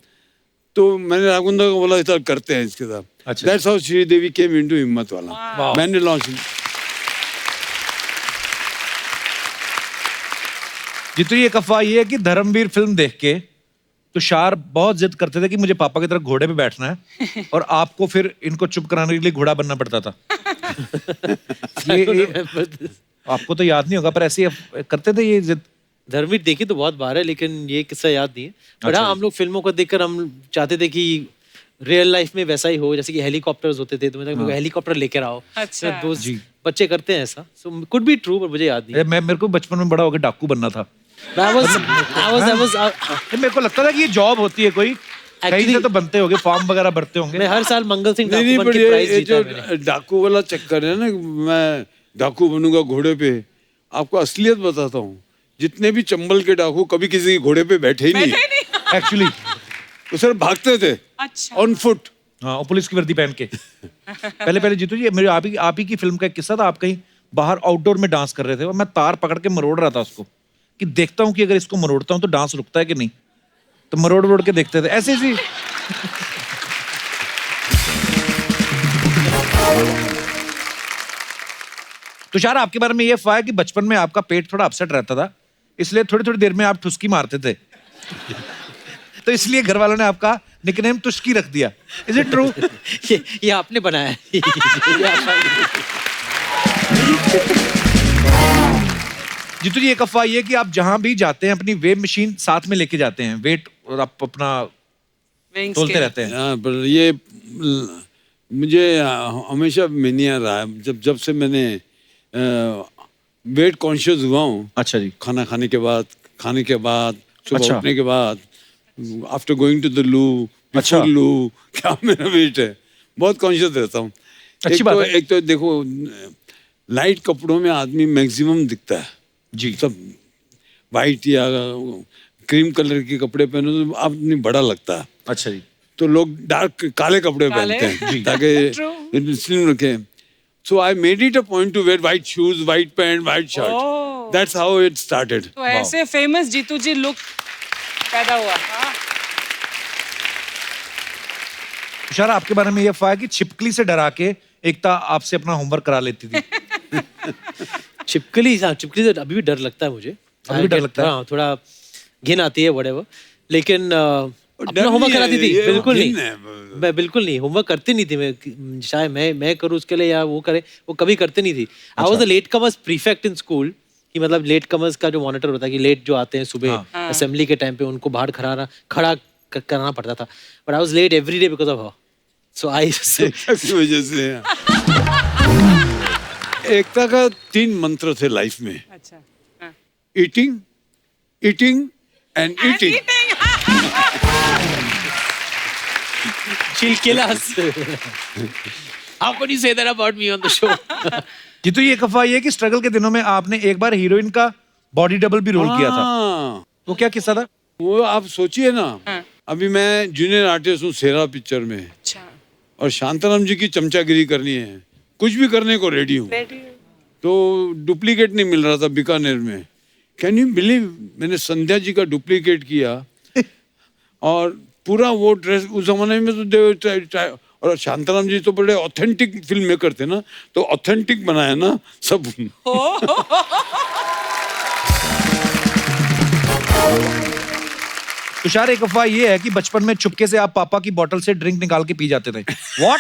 तो मैंने राघवेंद्र को बोला इतना करते हैं इसके साथ। अच्छा। That's how Sridevi came into हिम्मत वाला। मैंने लॉन्च। जीतू ये एक अफवाह ये है कि धर्मवीर फिल्म देख के तुषार बहुत जिद करते थे कि मुझे पापा की तरह घोड़े पे बैठना है, और आपको फिर इनको चुप कराने के लिए घोड़ा बनना पड़ता था। ये आपको तो याद नहीं होगा, पर ऐसे ही करते थे ये जिद। धर्मवीर देखी तो बहुत बार है, लेकिन ये किस्सा याद नहीं है। बट अच्छा हाँ, हम लोग फिल्मों को देखकर हम चाहते थे कि रियल लाइफ में वैसा ही हो, जैसे कि हेलीकॉप्टर्स होते थे, तो मतलब हेलीकॉप्टर लेकर आओ। अच्छा। तो दोस्त बच्चे करते हैं ऐसा, सो कुड बी ट्रू, पर मुझे याद नहीं। मेरे को बचपन में बड़ा होकर डाकू बनना था। I was मेरे को लगता था कि ये जॉब होती है कोई, कहीं से तो बनते होंगे, फॉर्म वगैरह भरते होंगे। मैं हर साल मंगल सिंह नहीं, डाकू बन पर के प्राइज ये जीता जो है मैंने। डाकू वाला चक्कर है ना, मैं डाकू बनूंगा घोड़े पे, आपको असलियत बताता हूँ, जितने भी चंबल के डाकू कभी किसी के घोड़े पे बैठे ही नहीं एक्चुअली। वो सिर्फ भागते थे अच्छा। On foot. हाँ, और पुलिस की वर्दी पहन के। पहले जीतू जी, मेरे आप ही की फिल्म का एक किस्सा था। आप कहीं बाहर आउटडोर में डांस कर रहे थे और मैं तार पकड़ के मरोड़ रहा था उसको, कि देखता हूँ कि अगर इसको मरोड़ता हूँ तो डांस रुकता है कि नहीं, तो मरोड़ के देखते थे ऐसे ही। तुषार आपके बारे में ये अफवाह है कि बचपन में आपका पेट थोड़ा अपसेट रहता था, इसलिए थोड़ी थोड़ी देर में आप ठुसकी मारते थे। तो इसलिए घर वालों ने आपका निकनेम तुष्की रख दिया। Is it true? ये आपने बनाया है। जीतू जी, एक अफवाह ये कि आप जहां भी जाते हैं अपनी वेब मशीन साथ में लेके जाते हैं, वेट और आप अपना तोलते रहते हैं। हाँ, पर ये मुझे हमेशा मैनिया रहा है। जब से मैंने वेट कॉन्शियस हुआ हूँ। अच्छा जी। खाना खाने के बाद सुबह अच्छा। उठने के बाद, आफ्टर गोइंग टू द लू, अच्छा। बिफोर लू, क्या मेरा वेट है, बहुत कॉन्शियस रहता हूँ। अच्छी बात है। एक तो देखो, लाइट कपड़ों में आदमी मैक्सिमम दिखता है जी। सब वाइट या क्रीम कलर के कपड़े पहनो तो आदमी बड़ा लगता है। अच्छा जी। तो लोग डार्क काले कपड़े पहनते हैं ताकि स्लिम रखे। So I made it a point to wear white shoes, white pant, white shirt. Oh. That's how it started. तो ऐसे फेमस जीतू जी लुक पैदा हुआ। तुषार, आपके बारे में ये अफवाह है कि छिपकली से डरा के एकता आपसे अपना होमवर्क करा लेती थी। छिपकली से अभी भी डर लगता है मुझे। अभी भी डर लगता है? हाँ, थोड़ा घिन आती है whatever, लेकिन अपना डर होमवर्क नहीं कराती है, थी। ये बिल्कुल घिन नहीं, है। मैं बिल्कुल नहीं होमवर्क करती नहीं थी। मैं चाहे मैं करूँ उसके लिए या वो करे, वो कभी करते नहीं थी। I was the late commerce prefect in school, कि मतलब लेट कमर्स का जो मॉनिटर होता है कि लेट जो आते हैं सुबह असेंबली के टाइम पे, उनको बाहर खड़ा कराना पड़ता था। But I was late every day because of her. So I की वजह से एकता का 3 मंत्र थे लाइफ में। अच्छा। हाँ। Eating, eating and eating. She'll kill us. How could you say that about me on the show? Jeetu, ये एक अफवाह ये है कि स्ट्रगल के दिनों में आपने एक बार हीरोइन का बॉडी डबल भी रोल किया था। हाँ, वो क्या किस्सा था? वो आप सोचिए ना, अभी मैं जूनियर आर्टिस्ट हूँ सेरा पिक्चर में, अच्छा। और शांताराम जी की चमचागिरी करनी है, कुछ भी करने को रेडी हूँ। तो डुप्लीकेट नहीं मिल रहा था बीकानेर में। कैन यू बिलीव, मैंने संध्या जी का डुप्लीकेट किया और पूरा वो ड्रेस उस जमाने में तो और शांताराम जी तो बड़े ऑथेंटिक फिल्म मेकर थे ना, तो ऑथेंटिक बनाया ना सब। तुषार, एक अफवाह ये है कि बचपन में चुपके से आप पापा की बोतल से ड्रिंक निकाल के पी जाते थे। व्हाट?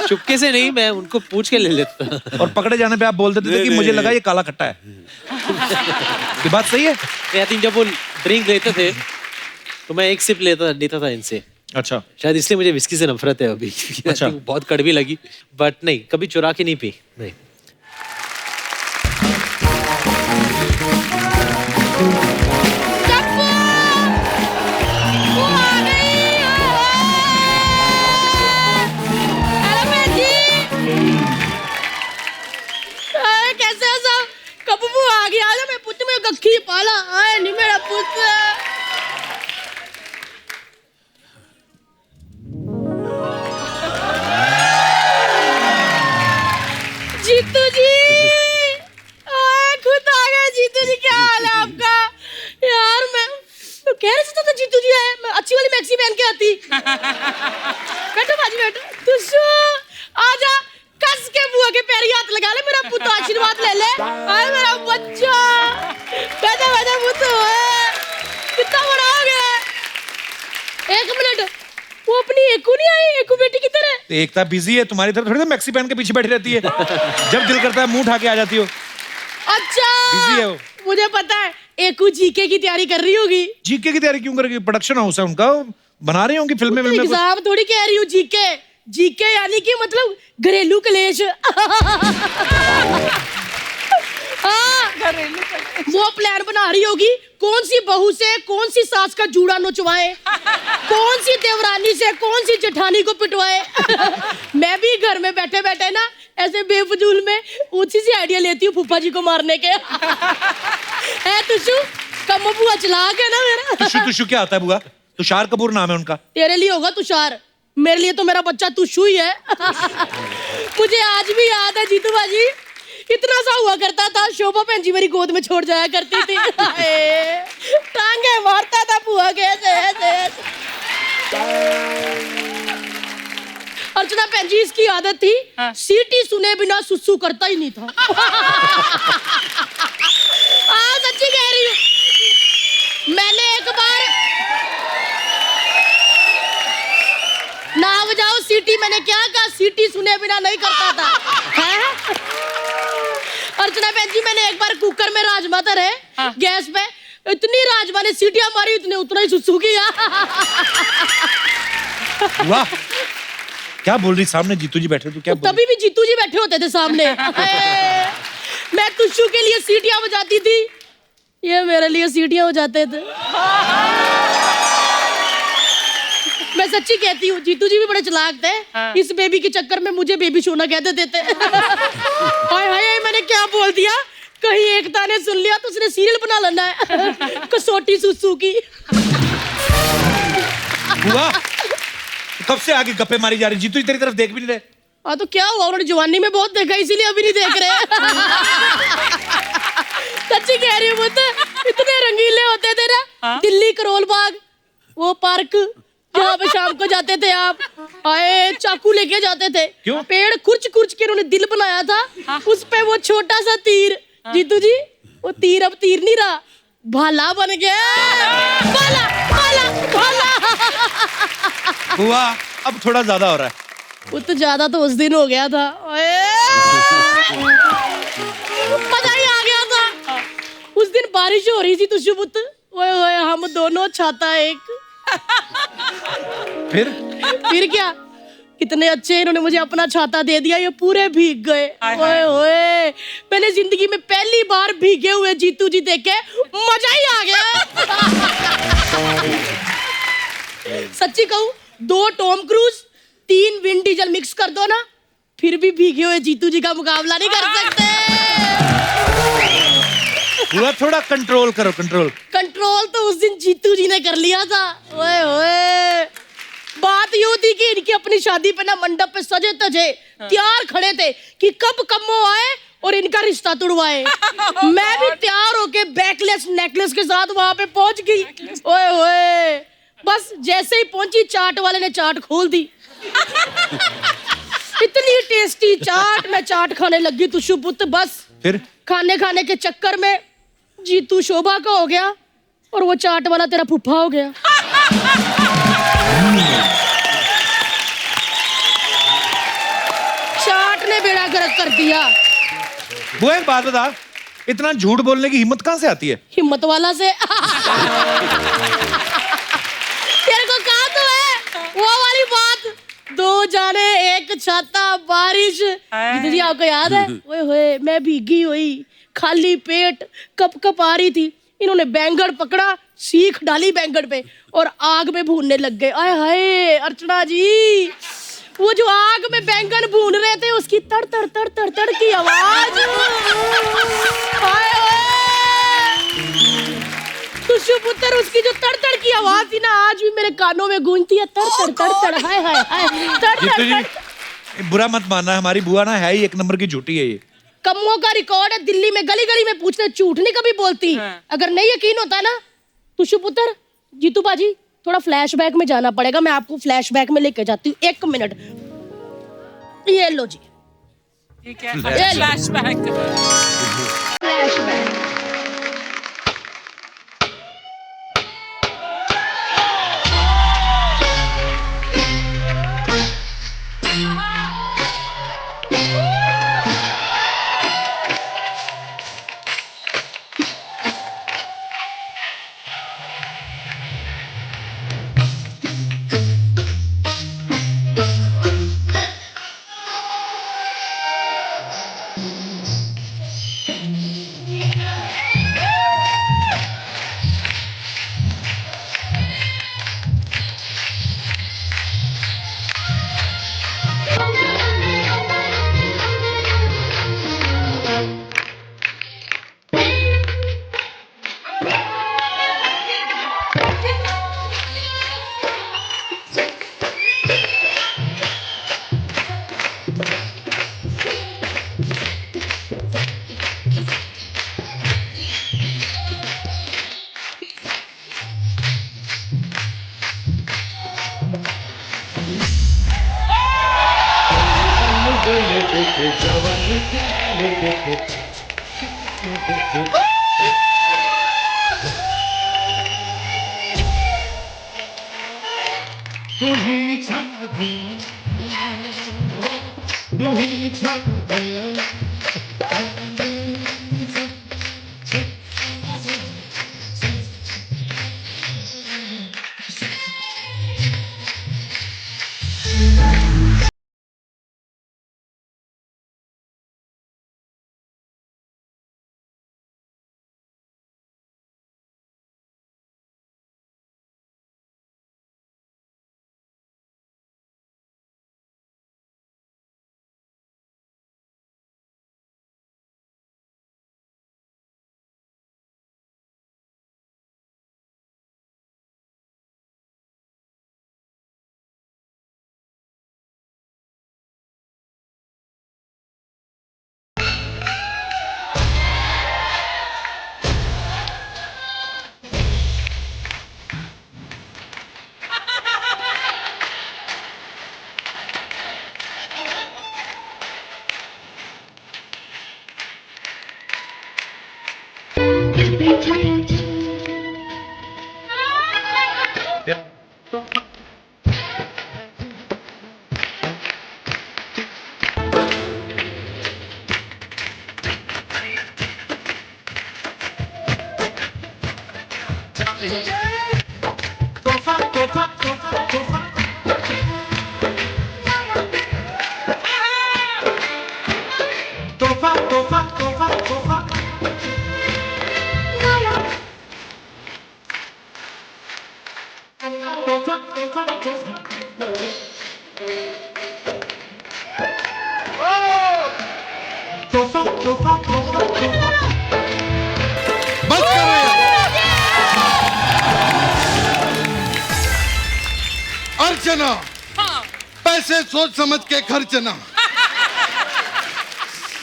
चुपके से नहीं, मैं उनको पूछ के ले लेता। और पकड़े जाने पे आप बोल देते थे कि मुझे लगा ये काला खट्टा है। ये बात सही है? आई थिंक जब वो ड्रिंक लेते थे तो मैं एक सिप लेता था इनसे। अच्छा। शायद इसलिए मुझे विस्की से नफरत है अभी। अच्छा। बहुत कड़वी लगी, बट नहीं, कभी चुरा के नहीं पी। नहीं। कैसे ऐसा कबू आ गया? मैं पुत्र में गखी पाला आए नहीं मेरा पुत्र। जीतू जी, खुद आ गए। जीतू जी, क्या हाल है आपका? यार मैं कह रही थी जीतू जी आए, मैं अच्छी वाली मैक्सी पहन के आती। बैठो भाजी बैठो। तुझो आजा, कस के बुआ के पैर हाथ लगा ले, मेरा पुत्र आशीर्वाद ले ले। आए मेरा बच्चा, बैठा बैठा पुत्र, कितना बड़ा हो गया। एक मिनट, वो अपनी एकू नहीं आई? एकू बेटी किधर है? एकता बिजी है, तुम्हारी तरह थोड़ी ना मैक्सी पहन के पीछे बैठी रहती है। जब दिल करता है मुंह उठा के आ जाती हो। अच्छा, बिजी है वो। मुझे पता है, एकू जीके की तैयारी कर रही होगी। जीके की तैयारी क्यों करेगी? प्रोडक्शन हाउस है उनका, बना रही होंगी फिल्में में। एग्जाम थोड़ी कह रही हूँ। जीके, जीके यानी कि मतलब घरेलू कलेश। हाँ, वो प्लान बना रही होगी, कौन सी बहू से कौन सी सास का जूड़ा नोचवाए, कौन सी देवरानी से कौन सी जेठानी को पिटवाए। मैं भी घर में बैठे बैठे ना ऐसे बेफजूल में ऊंची सी आइडिया लेती हूँ फूफा जी को मारने के। है तुषु, कम बुआ चला के ना मेरा। तुषु, तुषु क्या होता है बुआ? तुषार कपूर नाम है उनका। तेरे लिए होगा तुषार, मेरे लिए तो मेरा बच्चा तुषु ही है। मुझे आज भी याद है जीतू बाजी, इतना सा हुआ करता था, शोभा बहन जी मेरी गोद में छोड़ जाया करती थी। टांगे मारता था बुआ के ऐसे। अर्चना बहन जी, इसकी आदत थी, सीटी सुने बिना सुसु करता ही नहीं था। सच्ची कह रही हूँ। मैंने एक बार बजाओ सीटी। मैंने क्या कहा, सीटी सुने बिना नहीं करता था। हैं? अर्चना बहन जी, मैंने एक बार कुकर में राजमा धरे गैस पे, इतनी राजमा ने सीटियां मारी, इतने उतना ही सुसु किया। वाह, क्या बोल रही? सामने जीतू जी बैठे, तू क्या बोल तभी भी जीतू जी बैठे होते थे सामने। मैं तुषु के लिए सीटियां बजाती थी, ये मेरे लिए सीटियां बजाते थे। मैं सच्ची कहती हूँ, जीतू जी भी बड़े चालाक थे। इस बेबी के चक्कर में मुझे बेबी सोना कह देते थे। हाय हाय, मैंने क्या बोल दिया, कहीं एकता ने सुन लिया तो उसने सीरियल बना लेना है। कसौटी सुसु की। हुआ? कब से आगे गप्पे मारी जा रही? जीतू जी तेरी तरफ देख भी नहीं रहे। हाँ तो क्या हुआ, उन्होंने जवानी में बहुत देखा इसीलिए अभी नहीं देख रहे। सच्ची कह रही हूँ, इतने रंगीले होते थे ना। दिल्ली करोल बाग, वो पार्क जहाँ पे शाम को जाते थे आप, आए चाकू लेके जाते थे। क्यों? पेड़ खुर्च खुर्च के उन्होंने दिल बनाया था, उस पे वो छोटा सा तीर। जीतू जी, वो तीर अब तीर नहीं रहा, भाला बन गया। भाला भाला भाला। हुआ? अब थोड़ा ज्यादा हो रहा है। वो तो ज्यादा तो उस दिन हो गया था। मजा ही आ गया था। उस दिन बारिश हो रही थी तुषु पुत्र, ओए ओए हम दोनों छाता एक। फिर क्या, कितने अच्छे इन्होंने मुझे अपना छाता दे दिया, ये पूरे भीग गए। ओए ओए, मैंने जिंदगी में पहली बार भीगे हुए जीतू जी देखे, मजा ही आ गया। सच्ची कहूं, 2 Tom cruise 3 Vin Diesel mix कर दो ना, फिर भी भीगे हुए जीतू जी का मुकाबला नहीं कर सकते। हुआ? थोड़ा कंट्रोल करो, कंट्रोल तो उस दिन जीतू जी ने कर लिया था। ओए ओए, बात यूं थी कि इनकी अपनी शादी पे ना मंडप पे सजे तजे तैयार खड़े थे कि कब कम्मो आए और इनका रिश्ता तुड़वाए। मैं भी तैयार होके बैकलेस नेकलेस के साथ वहां पे पहुंच गई। ओए ओए, बस जैसे ही पहुंची, चाट वाले ने चाट खोल दी। इतनी टेस्टी चाट, मैं चाट खाने लगी तुषु पुत्र। बस फिर खाने के चक्कर में जीतू शोभा का हो गया और वो चाट वाला तेरा फुफा हो गया। चाट ने बेड़ा गर्क कर दिया। वो एक बात बता, इतना झूठ बोलने की हिम्मत कहाँ से आती है? हिम्मत वाला से। तेरे को कहा तो है वो वाली बात, 2 जाने एक छाता बारिश। जीतू जी आपको याद है? ओए होए, मैं भीगी हुई, खाली पेट, कप आ रही थी, इन्होंने बैंगन पकड़ा, सीख डाली बैंगन पे और आग में भूनने लग गए। आय हाय अर्चना जी, वो जो आग में बैंगन भून रहे थे, उसकी तड़ तड़ तड़ तड़ तड़ की आवाज। हाय तुषु पुत्र, उसकी जो तड़ तड़ की आवाज थी ना, आज भी मेरे कानों में गूंजती है। तड़ तड़ तड़ तड़, हाय हाय हाय, तड़ जीतू जी, तड़। बुरा मत मानना, हमारी बुआ ना है ही एक नंबर की झूठी है ये। कम्मों का रिकॉर्ड है, दिल्ली में गली गली में पूछते, झूठ नहीं कभी बोलती। अगर नहीं यकीन होता ना तुषु पुत्र, जीतू बाजी, थोड़ा फ्लैशबैक में जाना पड़ेगा, मैं आपको फ्लैशबैक में लेके जाती हूँ। 1 मिनट, ये लो जी। ठीक है, फ्लैशबैक। तुम्हें बस करो यार। अर्चना, पैसे सोच समझ के खर्चना।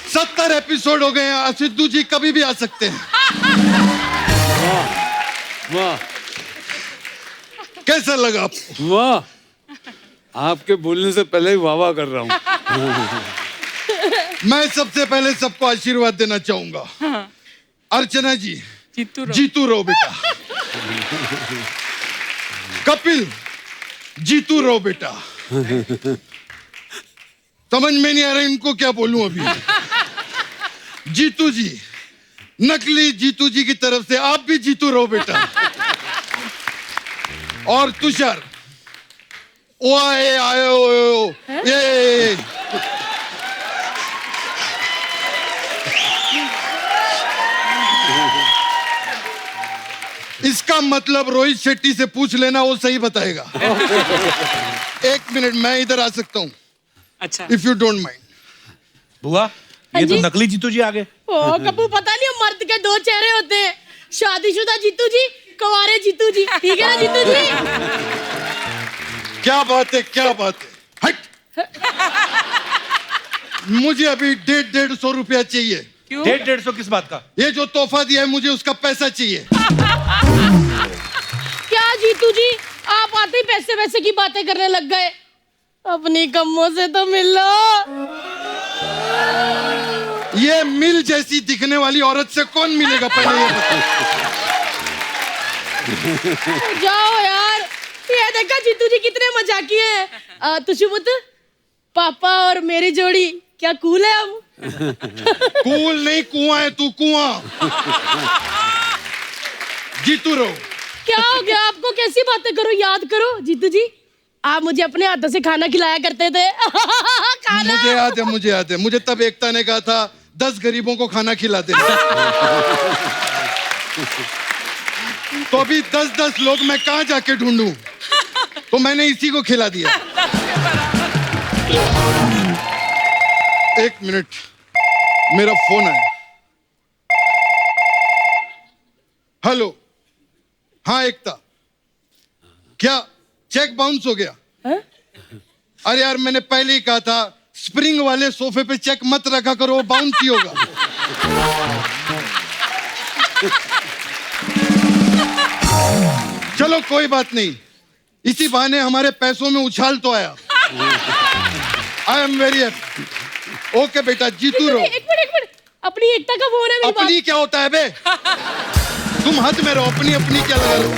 70 एपिसोड हो गए हैं, सिद्धू जी कभी भी आ सकते हैं। वाह कैसा लगा आपको? वाह, आपके बोलने से पहले ही वाह वाह कर रहा हूँ। मैं सबसे पहले सबको आशीर्वाद देना चाहूंगा। अर्चना जी, जीतू रहो बेटा। कपिल, जीतू रहो बेटा। समझ में नहीं आ रहा इनको क्या बोलूं अभी। जीतू जी, नकली जीतू जी की तरफ से आप भी जीतू रहो बेटा। और तुषार, ओ आए आए ओ ये इसका मतलब रोहित शेट्टी से पूछ लेना, वो सही बताएगा। 1 मिनट, मैं इधर आ सकता हूँ? अच्छा, इफ यू डोंट माइंड। बुआ, ये तो नकली जीतू जी आ गए। ओ कपूर, पता नहीं मर्द के 2 चेहरे होते हैं, शादीशुदा जीतू जी, कुंवारे जीतू जी। ठीक है ना जीतू जी? क्या बात है, क्या बात है। हट। मुझे अभी 150 रुपया चाहिए। क्यों? 150 किस बात का? ये जो तोहफा दिया है मुझे, उसका पैसा चाहिए। क्या जीतू जी, आप आते ही पैसे वैसे की बातें करने लग गए? अपनी कम्मों से तो मिल लो। ये मिल जैसी दिखने वाली औरत से कौन मिलेगा, पहले ये बताओ। जाओ यार, ये देखा जीतू जी कितने मजाकी हैं। तुशुबुत, पापा और मेरी जोड़ी क्या कूल है अब? कूल नहीं, कुआं है तू, कुआं। जीतू रहो। क्या हो गया आपको? कैसी बातें करो, याद करो जीतू जी, आप मुझे अपने हाथों से खाना खिलाया करते थे। खाना। मुझे याद है, मुझे याद है। मुझे तब एकता ने कहा था 10 गरीबों को खाना खिलाते। तो अभी 10-10 लोग मैं कहाँ जाके ढूंढूं? तो मैंने इसी को खिला दिया। 1 मिनट, मेरा फोन है। हेलो, हाँ एकता, क्या चेक बाउंस हो गया? अरे यार, मैंने पहले ही कहा था स्प्रिंग वाले सोफे पे चेक मत रखा करो, वो बाउंस ही होगा। चलो कोई बात नहीं, इसी बहाने हमारे पैसों में उछाल तो आया। I am very happy. Okay बेटा, जीतू रहो। एक मिनट, अपनी एकता का फोन है मेरी अपनी क्या होता है बे? तुम हद में रहो, अपनी क्या लगा लो?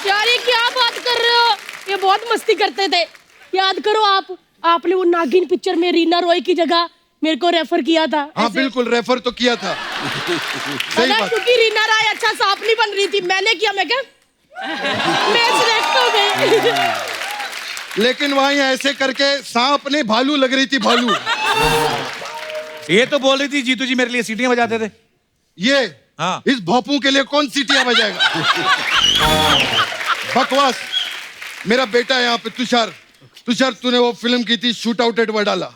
यार ये क्या बात कर रहे हो? ये बहुत मस्ती करते थे। याद करो आपने वो नागिन पिक्चर में रीना रॉय की जगह मेरे को रेफर किया था। हाँ ऐसे। बिल्कुल रेफर तो किया था। सही मगर बात। क्योंकि रीना रॉय अच्छा सांप नहीं बन रही थी, मैंने किया। मैं क्या मैं सिलेक्ट हो गई। लेकिन वहां ऐसे करके सांप ने भालू लग रही थी, भालू। ये तो बोल रही थी जीतू जी मेरे लिए सीटियां बजाते थे। ये हाँ। इस भोपू के लिए कौन सीटियां बजाएगा? बकवास। मेरा बेटा है यहाँ पे तुषार। तुषार तूने वो फिल्म की थी शूट आउट एट वडाला,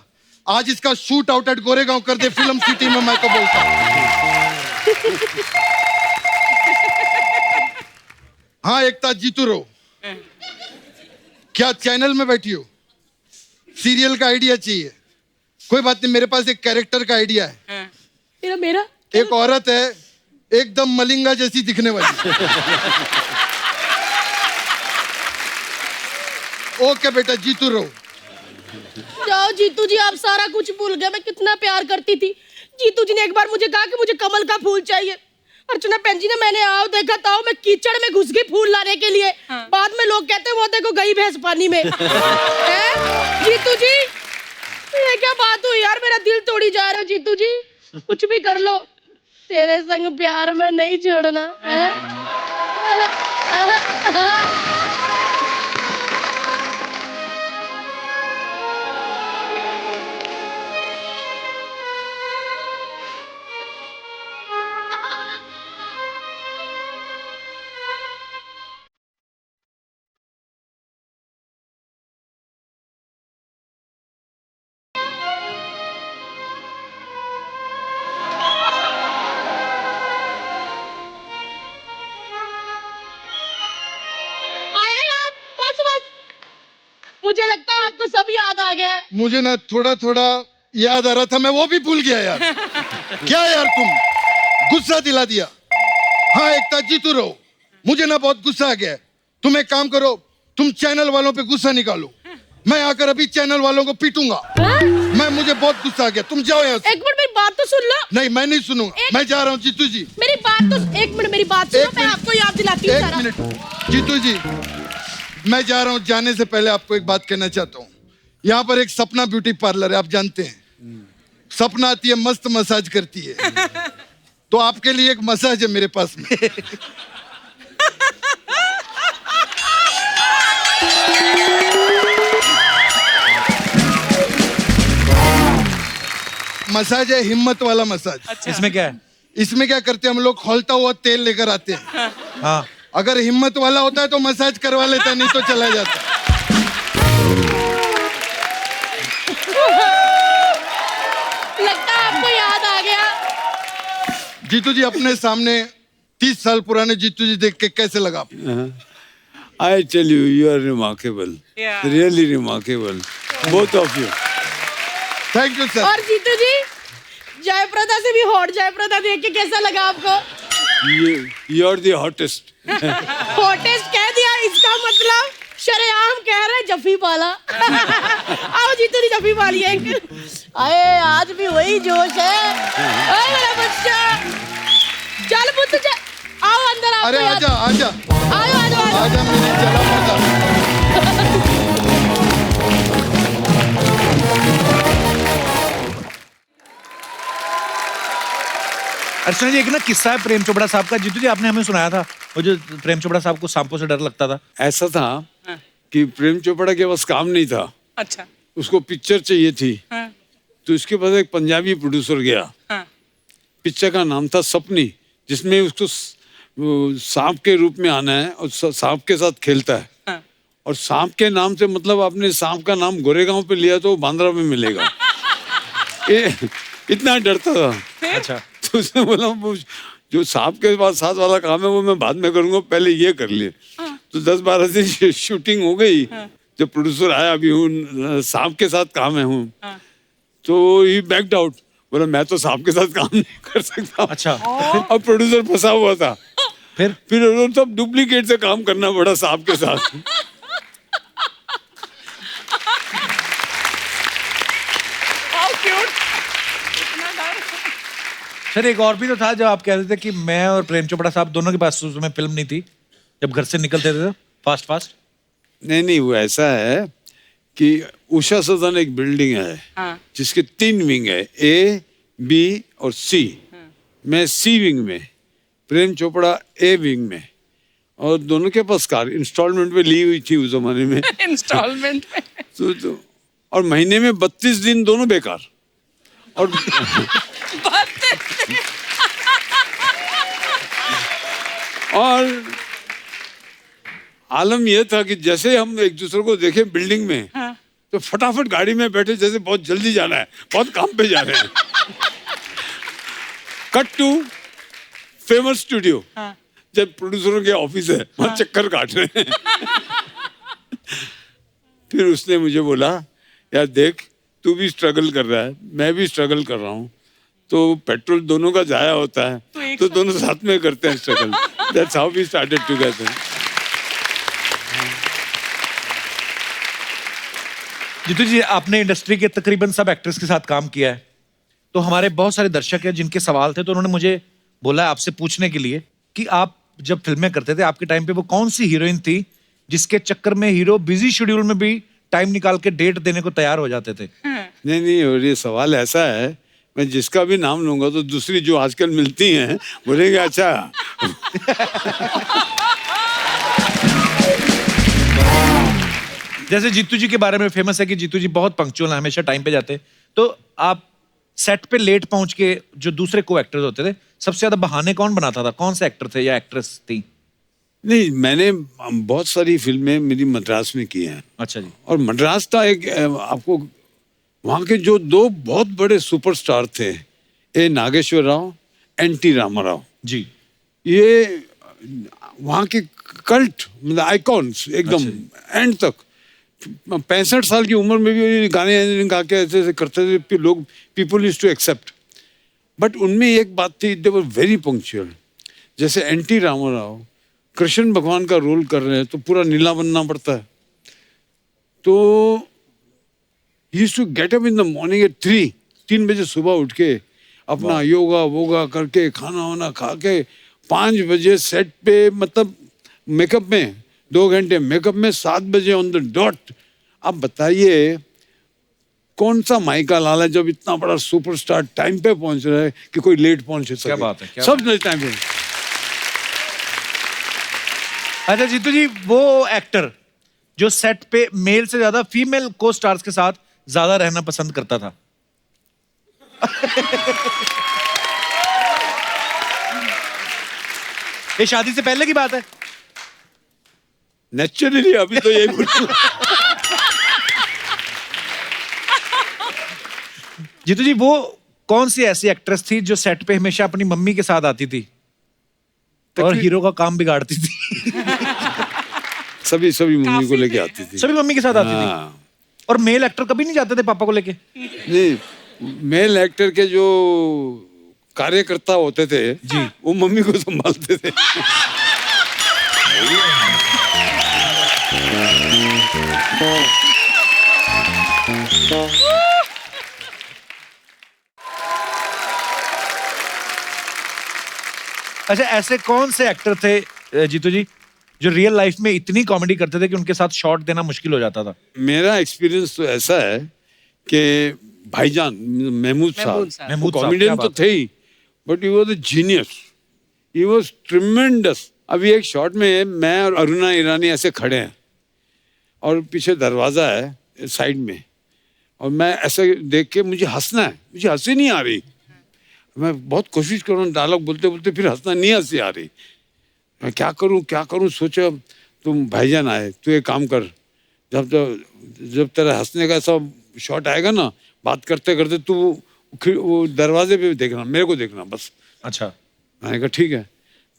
आज इसका शूट आउट एट गोरेगांव कर दे फिल्म सिटी में, मैं तो बोलता हूं। हाँ एकता जीतू रो, क्या चैनल में बैठी हो? सीरियल का आइडिया चाहिए? कोई बात नहीं, मेरे पास एक कैरेक्टर का आइडिया है। मेरा एक औरत है एकदम मलिंगा जैसी दिखने वाली। ओके बेटा जीतू रहो। जाओ जीतू जी, आप सारा कुछ भूल गए। मैं कितना प्यार करती थी। जीतू जी ने एक बार मुझे कहा कि मुझे कमल का फूल चाहिए। अर्चना बहन जी ने मैंने आओ देखा था, मैं कीचड़ में घुस गई फूल लाने के लिए। बाद में लोग कहते हैं वो देखो गई भैंस पानी में। जीतू जी ये क्या बात हुई यार, मेरा दिल तोड़ी जा रहा है। जीतू जी कुछ भी कर लो, तेरे संग प्यार में नहीं छोड़ना है। मुझे लगता है आपको सब याद आ गया है। मुझे ना थोड़ा थोड़ा याद आ रहा था, मैं वो भी भूल गया यार। क्या यार तुम गुस्सा दिला दिया। हाँ एकता जीतू रहो, मुझे ना बहुत गुस्सा आ गया है। तुम एक काम करो, तुम चैनल वालों पे गुस्सा निकालो, मैं आकर अभी चैनल वालों को पीटूंगा। मुझे बहुत गुस्सा आ गया, तुम जाओ यहाँ से। एक मिनट मेरी बात तो सुन लो। नहीं मैं नहीं सुनूंगा, मैं जा रहा हूँ जीतू जी। मेरी बात तो एक मिनट मेरी बात सुनो, मैं आपको याद दिलाती हूँ। एक मिनट जीतू जी, मैं जा रहा हूँ। जाने से पहले आपको एक बात कहना चाहता हूँ। यहाँ पर एक सपना ब्यूटी पार्लर है, आप जानते हैं। सपना आती है, मस्त मसाज करती है। तो आपके लिए एक मसाज है मेरे पास में। मसाज है हिम्मत वाला मसाज। अच्छा। इसमें क्या है? इसमें क्या करते हैं हम लोग, खौलता हुआ तेल लेकर आते हैं। हाँ। अगर हिम्मत वाला होता है तो मसाज करवा लेता, नहीं तो चला जाता। लगता है आपको याद आ गया। जीतू जी अपने सामने 30 साल पुराने जीतू जी देख के कैसे लगा आपको? I tell you, you are remarkable. Yeah. Really remarkable. Both of you. Thank you sir. और जीतू जी जयप्रदा से भी हॉट जयप्रदा देख के कैसा लगा आपको? You are the hottest. Hottest कह दिया, इसका मतलब शरेआम कह रहे जफी पाला। आओ जीतू जी जफी पालिए। अरे आज भी वही जोश है। ओए मेरा बच्चा, चल पुत्र चल, आओ अंदर। आपको अरे याद- आजा आजा आओ आओ आओ। आजा मेरी जला माता। अर्चना जी एक ना किस्सा है प्रेम चोपड़ा साहब का, जीतू जी आपने हमें सुनाया था, वो जो प्रेम चोपड़ा साहब को सांपों से डर लगता था। ऐसा था कि प्रेम चोपड़ा के पास काम नहीं था, अच्छा। उसको पिक्चर चाहिए थी। हाँ। तो इसके पास एक पंजाबी प्रोड्यूसर गया। हाँ। पिक्चर का नाम था सपनी, जिसमें उसको सांप के रूप में आना है और सांप के साथ खेलता है। हाँ। और सांप के नाम से मतलब आपने सांप का नाम गोरेगांव पे लिया तो वो बांद्रा में मिलेगा। इतना डरता था। अच्छा। तो उसने बोला वो जो सांप के पास साथ वाला काम है वो मैं बाद में करूंगा, पहले ये कर लिए। तो 10-12 दिन शूटिंग हो गई। जब प्रोड्यूसर आया, अभी हूँ सांप के साथ काम है हूँ, तो ही बैक्ड आउट, बोला मैं तो सांप के साथ काम नहीं कर सकता। अच्छा। अब प्रोड्यूसर फंसा हुआ था। फिर उन्होंने सब डुप्लीकेट से काम करना पड़ा सांप के साथ। How cute. इतना डर। सर एक और भी तो था जब आप कहते थे कि मैं और प्रेम चोपड़ा साहब दोनों के पास उस समय फिल्म नहीं थी, जब घर से निकलते थे फास्ट फास्ट। नहीं वो ऐसा है कि उषा सदन एक बिल्डिंग है हाँ। जिसके 3 विंग है, ए, बी और सी। मैं सी विंग में, प्रेम चोपड़ा ए विंग में, और दोनों के पास कार इंस्टॉलमेंट पे ली हुई थी उस जमाने में। इंस्टॉलमेंट में। तो और महीने में 32 दिन दोनों बेकार। और और आलम यह था कि जैसे हम एक दूसरे को देखे बिल्डिंग में, हाँ। तो फटाफट गाड़ी में बैठे जैसे बहुत जल्दी जाना है, बहुत काम पे जा रहे हैं। कट टू फेमस स्टूडियो, हाँ। जब प्रोड्यूसरों के ऑफिस है, वहां चक्कर काट रहे हैं। फिर उसने मुझे बोला, यार देख, तू भी स्ट्रगल कर रहा है, मैं भी स्ट्रगल कर रहा हूँ, तो पेट्रोल दोनों का जाया होता है, तो दोनों साथ में करते हैं struggle. That's how we started together. Jeetu ji, आपने इंडस्ट्री के तकरीबन सब एक्टर्स के साथ काम किया है, तो हमारे बहुत सारे दर्शक हैं जिनके सवाल थे, तो उन्होंने मुझे बोला है आपसे पूछने के लिए कि आप जब फिल्में करते थे, आपके टाइम पे वो कौन सी हीरोइन थी जिसके चक्कर में हीरो बिजी शेड्यूल में भी टाइम निकाल के डेट देने को तैयार हो जाते थे? नहीं, और ये सवाल ऐसा है, मैं जिसका भी नाम लूंगा तो दूसरी जो आजकल मिलती हैं बोलेंगे अच्छा। जैसे जीतू जी के बारे में फेमस है कि जीतू जी बहुत पंक्चुअल हैं, हमेशा टाइम पे जाते हैं, तो आप सेट पे लेट पहुंच के जो दूसरे को एक्टर्स होते थे, सबसे ज्यादा बहाने कौन बनाता था? कौन से एक्टर थे या एक्ट्रेस थी? नहीं, मैंने बहुत सारी फिल्में मेरी मद्रास में की हैं। अच्छा जी। और मद्रास का एक आपको वहाँ के जो 2 बहुत बड़े सुपरस्टार थे, ए नागेश्वर राव, एन.टी. रामाराव जी, ये वहाँ के कल्ट मतलब आइकॉन्स एकदम एंड तक। 65 साल की उम्र में भी गाने गा के ऐसे ऐसे करते थे, लोग people used to accept. But उनमें एक बात थी, दे वर वेरी पंक्चुअल। जैसे एन.टी. रामाराव कृष्ण भगवान का रोल कर रहे हैं तो पूरा नीला बनना पड़ता है, तो ही used to get up in the morning at 3 बजे सुबह उठ के अपना योगा वोगा करके खाना वाना खा के 5 बजे सेट पे, मतलब मेकअप में 2 घंटे मेकअप में, 7 बजे ऑन द डॉट। अब बताइए कौन सा माइका लाल है जब इतना बड़ा सुपरस्टार टाइम पे पहुंच रहा है कि कोई लेट पहुंच सके? क्या बात है, क्या सब टाइम पे। अच्छा जीतू जी, वो एक्टर जो सेट पे मेल से ज्यादा फीमेल को स्टार्स के साथ ज्यादा रहना पसंद करता था? ये शादी से पहले की बात है? नेचुरली अभी तो यही जीतू जी, वो कौन सी ऐसी एक्ट्रेस थी जो सेट पे हमेशा अपनी मम्मी के साथ आती थी और हीरो का काम बिगाड़ती थी? सभी मम्मी को लेके आती थी। सभी मम्मी के साथ आती थी। और मेल एक्टर कभी नहीं जाते थे पापा को लेके? नहीं, मेल एक्टर के जो कार्यकर्ता होते थे जी, वो मम्मी को संभालते थे। अच्छा, ऐसे कौन से एक्टर थे जीतू जी जो रियल लाइफ में इतनी कॉमेडी करते थे कि उनके साथ शॉट देना मुश्किल हो जाता था? मेरा एक्सपीरियंस तो ऐसा है कि भाईजान महमूद साहब कॉमेडियन तो थे ही, but he was a genius, he was tremendous. अभी एक शॉट में मैं और अरुणा ईरानी ऐसे खड़े हैं और पीछे दरवाजा है साइड में, और मैं ऐसे देख के मुझे हंसना है, मुझे हंसी नहीं आ रही। मैं बहुत कोशिश कर रहा हूँ डायलॉग बोलते बोलते, फिर हंसना नहीं हंसी आ रही। मैं क्या करूँ सोचा, तुम भाईजान आए, तू एक काम कर, जब तेरा हंसने का सब शॉट आएगा ना, बात करते करते तू वो दरवाजे पे देखना, मेरे को देखना बस। अच्छा। मैंने कहा ठीक है।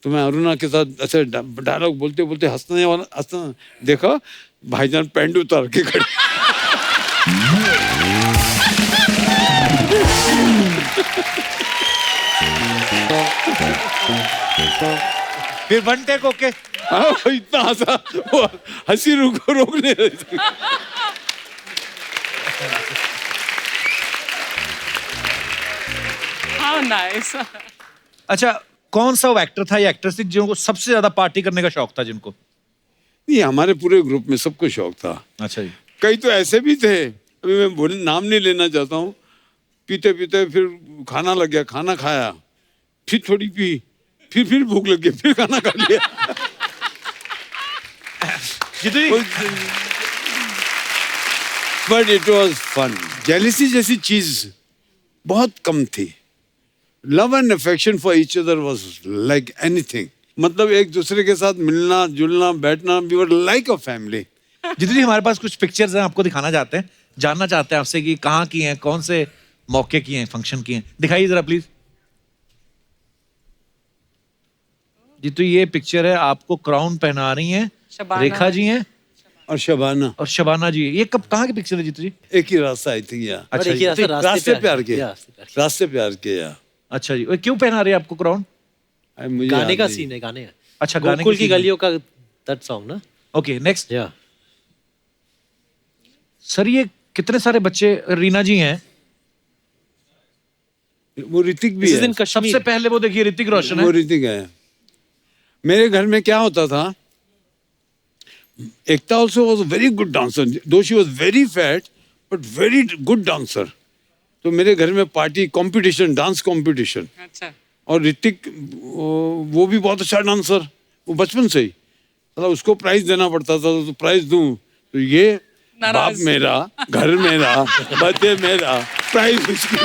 तो मैं अरुणा के साथ ऐसे डायलॉग बोलते बोलते हंसना देखा, भाईजान पैंट उतार के खड़े। फिर 1 टेक ओके? हाँ, इतना हंसा, वो हंसी रोक नहीं रही थी। How nice. अच्छा, कौन सा वो एक्टर था या एक्ट्रेस थी जिनको सबसे ज्यादा पार्टी करने का शौक था? जिनको नहीं, हमारे पूरे ग्रुप में सबको शौक था। अच्छा जी। कई तो ऐसे भी थे, अभी मैं नाम नहीं लेना चाहता हूँ, पीते पीते फिर खाना लग गया, खाना खाया, फिर थोड़ी पी, फिर भूख लग गई, फिर खाना खा लिया। But it was fun. Jealousy जैसी चीज बहुत कम थी। Love and affection for each other was like anything. मतलब एक दूसरे के साथ मिलना जुलना बैठना, we were like a family. Jitu ji हमारे पास कुछ पिक्चर्स हैं, आपको दिखाना चाहते हैं, जानना चाहते हैं आपसे कि कहाँ की हैं, कौन से मौके की हैं, फंक्शन की हैं, दिखाइए जरा प्लीज। जितू ये पिक्चर है, आपको क्राउन पहना रही हैं शबाना। रेखा जी हैं और शबाना जी। ये कब कहाँ की पिक्चर है जितू जी? एक ही रास्ता आई थी यार। अच्छा एक ही जी। रास्ते प्यार के, रास्ते प्यार के यार। अच्छा जी, क्यों पहना रही है आपको क्राउन? मुझे गाने याद का नहीं। सीन है, गाने का। अच्छा, गाने गोकुल की scene है। गलियों का दैट सॉन्ग ना। Okay next. या सर ये कितने सारे बच्चे, रीना जी हैं, वो ऋतिक भी दिस इज है। इन कश्मीर। सबसे पहले वो देखिए ऋतिक रोशन वो है। ऋतिक है। मेरे घर में क्या होता था, Ekta also was a very good dancer, though she was very fat but very good dancer. तो मेरे घर में पार्टी कंपटीशन, डांस कंपटीशन। अच्छा। और ऋतिक वो भी बहुत अच्छा डांसर, वो बचपन से ही, मतलब उसको प्राइज देना पड़ता था, तो प्राइज दूं तो ये बाप नाराज। मेरा, घर मेरा, बर्थडे मेरा, प्राइज उसकी।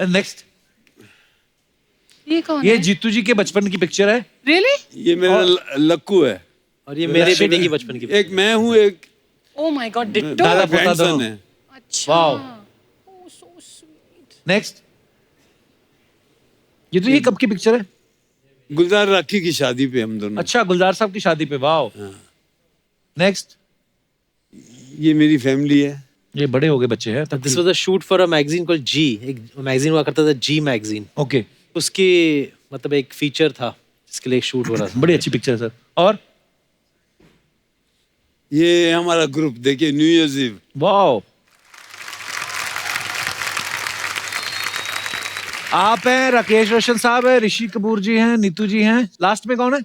नेक्स्ट। ये कौन ये है? जीतू जी के बचपन की पिक्चर है। रियली? ये मेरा लक्कू है। और ये मेरे बेटे की बचपन की। एक मैं हूँ, एक ओ माय गॉड, डिट्टो। दादा पोता grandson दोनों। है। अच्छा। वाओ। नेक्स्ट। ये तो ये कब की पिक्चर है? गुलजार राखी की शादी पे हम दोनों। अच्छा, गुलजार साहब की शादी पे। वाओ। नेक्स्ट। ये मेरी फैमिली है। ये बड़े हो गए बच्चे हैं तब। This was a shoot for a magazine called जी। एक मैगजीन हुआ करता था, जी मैगजीन। ओके, उसकी मतलब एक फीचर था जिसके लिए एक शूट हो रहा था। बड़ी अच्छी पिक्चर है सर। और ये हमारा ग्रुप देखिए, न्यू ईयर्स ईव। वाओ। आप हैं, राकेश रोशन साहब है, ऋषि कपूर जी हैं, नीतू जी हैं, लास्ट में कौन है?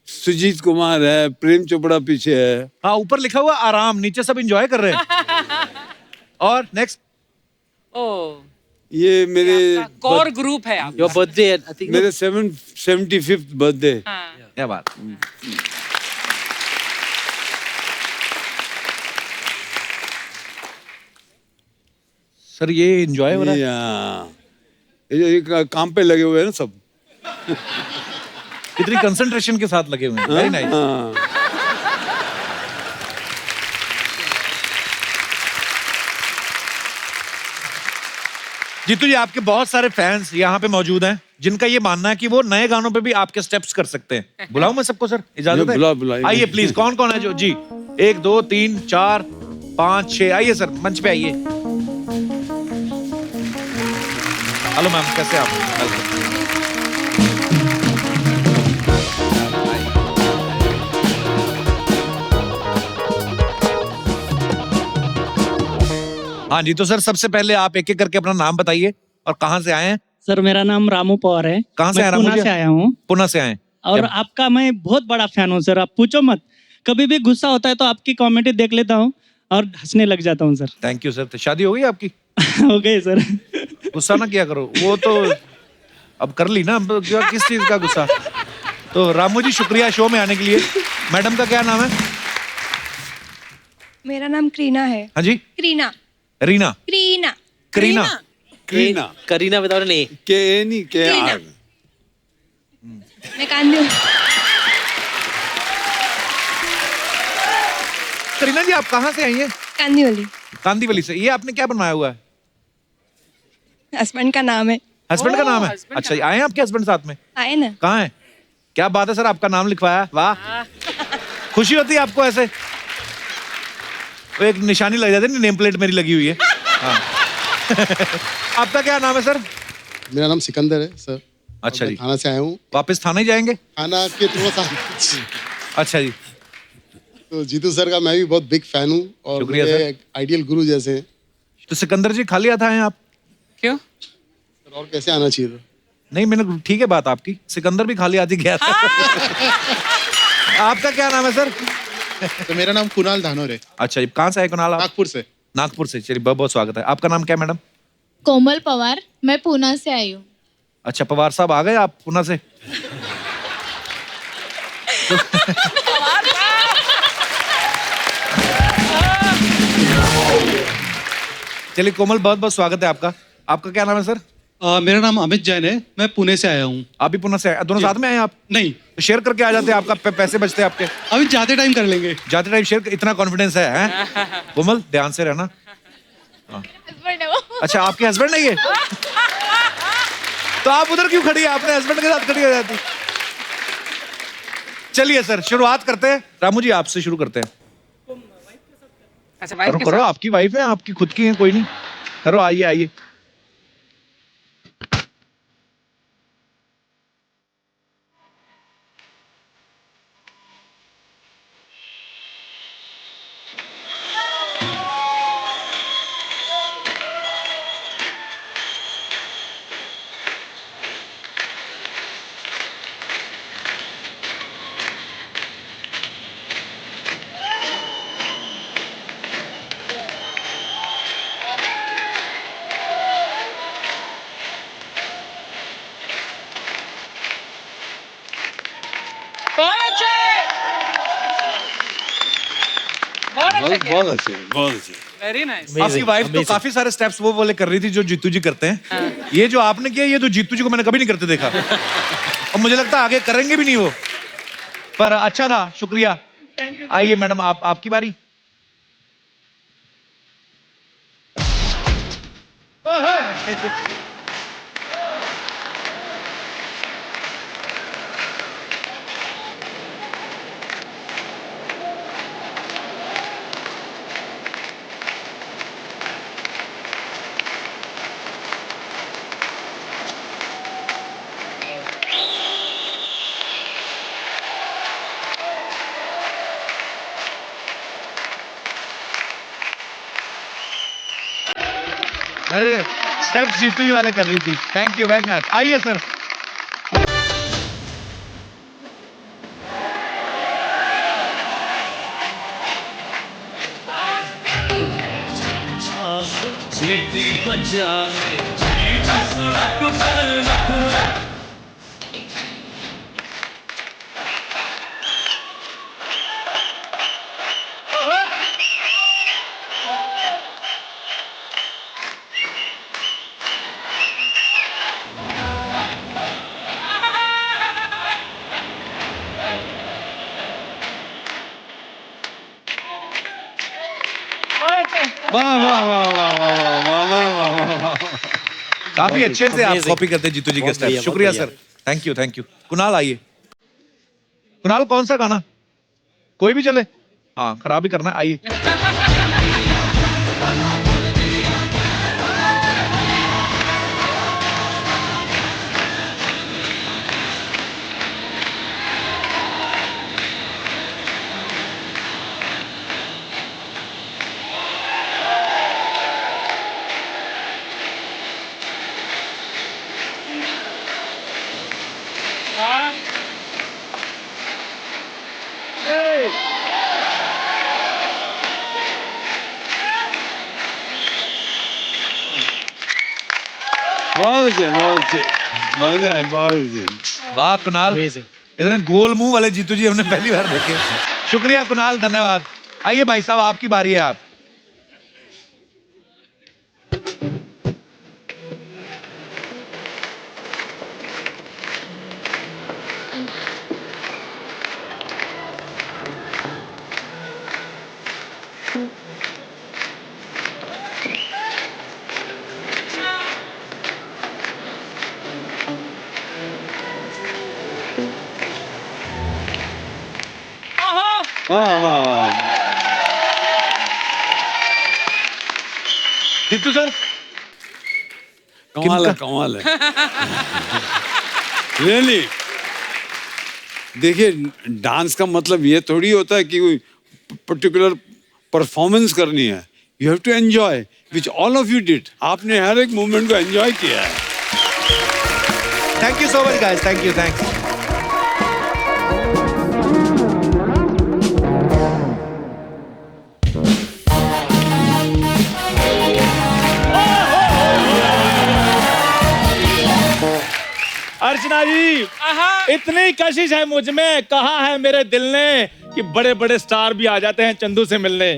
सुजीत कुमार है, प्रेम चोपड़ा पीछे है। हाँ, ऊपर लिखा हुआ आराम, नीचे सब एंजॉय कर रहे हैं। और नेक्स्ट। ओ, ये मेरे कोर ग्रुप है आप। Your birthday I think. मेरे 75th बर्थडे। हाँ। क्या बात। सर ये एंजॉय हो रहा है। ये काम पे लगे हुए हैं ना सब। इतनी कंसंट्रेशन के साथ लगे हुए हैं। Very nice. हाँ। जीतू जी, आपके बहुत सारे फैंस यहाँ पे मौजूद हैं जिनका ये मानना है कि वो नए गानों पे भी आपके स्टेप्स कर सकते हैं। बुलाऊं मैं सबको सर, इजाजत है? बुलाइए। आइए प्लीज। कौन कौन है जो जी? 1 2 3 4 5 6। आइए सर, मंच पे आइए। हेलो मैम, कैसे आप? हाँ जी, तो सर सबसे पहले आप एक एक करके अपना नाम बताइए और कहाँ से आए हैं? सर मेरा नाम रामू पवार है। कहाँ से मैं आए रामू पुणे जी? से आया हूँ पुणे से आए। और आपका मैं बहुत बड़ा फैन हूँ सर। आप पूछो मत, कभी भी गुस्सा होता है तो आपकी कॉमेडी देख लेता हूँ और हंसने लग जाता हूँ सर। Thank you sir. तो शादी हो गई आपकी? हो गई सर। गुस्सा ना किया करो, वो तो अब कर ली ना, अब किस चीज का गुस्सा। तो रामू जी शुक्रिया शो में आने के लिए। मैडम का क्या नाम है? मेरा नाम करीना है। हाँ जी? Kareena. Reena. Kareena. Kareena. Kareena. Kareena without an A. के नहीं के करीना। आर। मैं कांदी हूँ। करीना जी, आप कहाँ से आई हैं? कांदीवली। कांदीवली से। ये आपने क्या बनवाया हुआ है? हस्बैंड का नाम है। हस्बैंड का ओह, नाम है? husband अच्छा, आए हैं आपके हस्बैंड साथ में? आए ना। कहाँ है? क्या बात है सर, आपका नाम लिखवाया। वाह, खुशी होती है आपको ऐसे? वो एक निशानी लग जाती है, नेम प्लेट मेरी लगी हुई है। हाँ। आपका क्या नाम है सर? मेरा नाम सिकंदर है सर। अच्छा जी। थाना से आया हूँ। वापस थाने ही जाएंगे? थाना के थोड़ा सा। अच्छा जी। तो जीतू सर का मैं भी बहुत बिग फैन हूँ और शुक्रिया मेरे सर। आइडियल गुरु जैसे हैं। तो सिकंदर जी, खाली आता है आप? क्यों? सर और कैसे आना चाहिए था? नहीं मैंने ठीक है बात आपकी, सिकंदर भी खाली आती गया था। आपका क्या नाम है सर? तो मेरा नाम कुणाल धानोर है। अच्छा जी, कहाँ से है कुणाल आप? नागपुर से। नागपुर से, चलिए बहुत बहुत स्वागत है। आपका नाम क्या है मैडम? कोमल पवार, मैं पूना से आई हूँ। अच्छा पवार साहब आ गए आप पुणे से? चलिए कोमल बहुत बहुत स्वागत है आपका। आपका क्या नाम है सर? मेरा नाम अमित जैन है, मैं पुणे से आया हूँ। आप भी पुणे से आए? दोनों साथ में आए आप? नहीं, तो शेयर करके आ जाते, आपका पैसे बचते आपके। अभी जाते टाइम कर लेंगे। जाते टाइम शेयर, इतना कॉन्फिडेंस है, हैं? कोमल ध्यान से रहना। हाँ। अच्छा आपके हस्बैंड नहीं है? तो आप उधर क्यों खड़ी है? आपने हस्बैंड के साथ खड़ी हो जाती। चलिए सर शुरुआत करते हैं। रामू जी आपसे शुरू करते हैं। अच्छा करो करो, आपकी वाइफ है, आपकी खुद की है, कोई नहीं। करो, आइए आइए। बहुत अच्छे, बहुत अच्छे। Very nice. आपकी वाइफ तो काफी सारे स्टेप्स वो वाले कर रही थी जो जीतू जी करते हैं। ये जो आपने किया, ये तो जीतू जी को मैंने कभी नहीं करते देखा, और मुझे लगता है आगे करेंगे भी नहीं वो। पर अच्छा था, शुक्रिया। आइए मैडम, आपकी बारी। अरे स्टेप जीतू ही वाले कर रही थी। Thank you very much. आइए सर। वाह वाह वाह वाह वाह वाह वाह वाह वाह। काफी अच्छे से आप कॉपी करते हैं जीतू जी के बहुत स्टेप। बढ़िया, शुक्रिया बहुत sir, thank you thank you. Kunal आइए। कुणाल कौन सा गाना? कोई भी चले। हाँ खराब ही करना है, आइए। बहुत अच्छे, बहुत अच्छे, बहुत अच्छे। वाह कुणाल, इतने गोल मुंह वाले जीतू जी हमने पहली बार देखे। शुक्रिया कुणाल, धन्यवाद। आइए भाई साहब, आपकी बारी है। आप वाह वाह वाह। जीतू सर कमाल है, कमाल है। रियली देखिए, डांस का मतलब ये थोड़ी होता है कि कोई पर्टिकुलर परफॉर्मेंस करनी है। You have to enjoy, which all of you did. आपने हर एक मोमेंट को एंजॉय किया है। Thank you so much guys, thank you, thanks. Archana ji, इतनी कशिश है मुझ में, कहा है मेरे दिल ने कि बड़े बड़े स्टार भी आ जाते हैं चंदू से मिलने।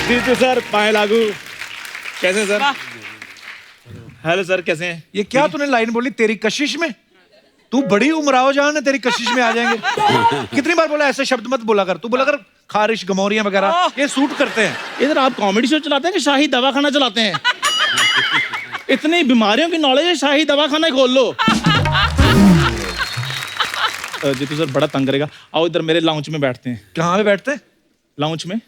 जीतू सर, पाए लागू। कैसे सर? हेलो सर, कैसे हैं? ये क्या तूने लाइन बोली, तेरी कशिश में? तू बड़ी उम्राओ जान है, तेरी कशिश में आ जाएंगे। कितनी बार बोला ऐसे शब्द मत बोला कर, तू बोला कर खारिश, गमौरियां वगैरह, ये सूट करते हैं। इधर आप कॉमेडी शो चलाते हैं कि शाही दवाखाना चलाते हैं? इतनी बीमारियों की नॉलेज है, शाही दवाखाना ही खोल लो। जीतू सर, बड़ा तंग करेगा, आओ इधर मेरे लाउंज में बैठते हैं। कहाँ पे बैठते हैं? लाउंज में।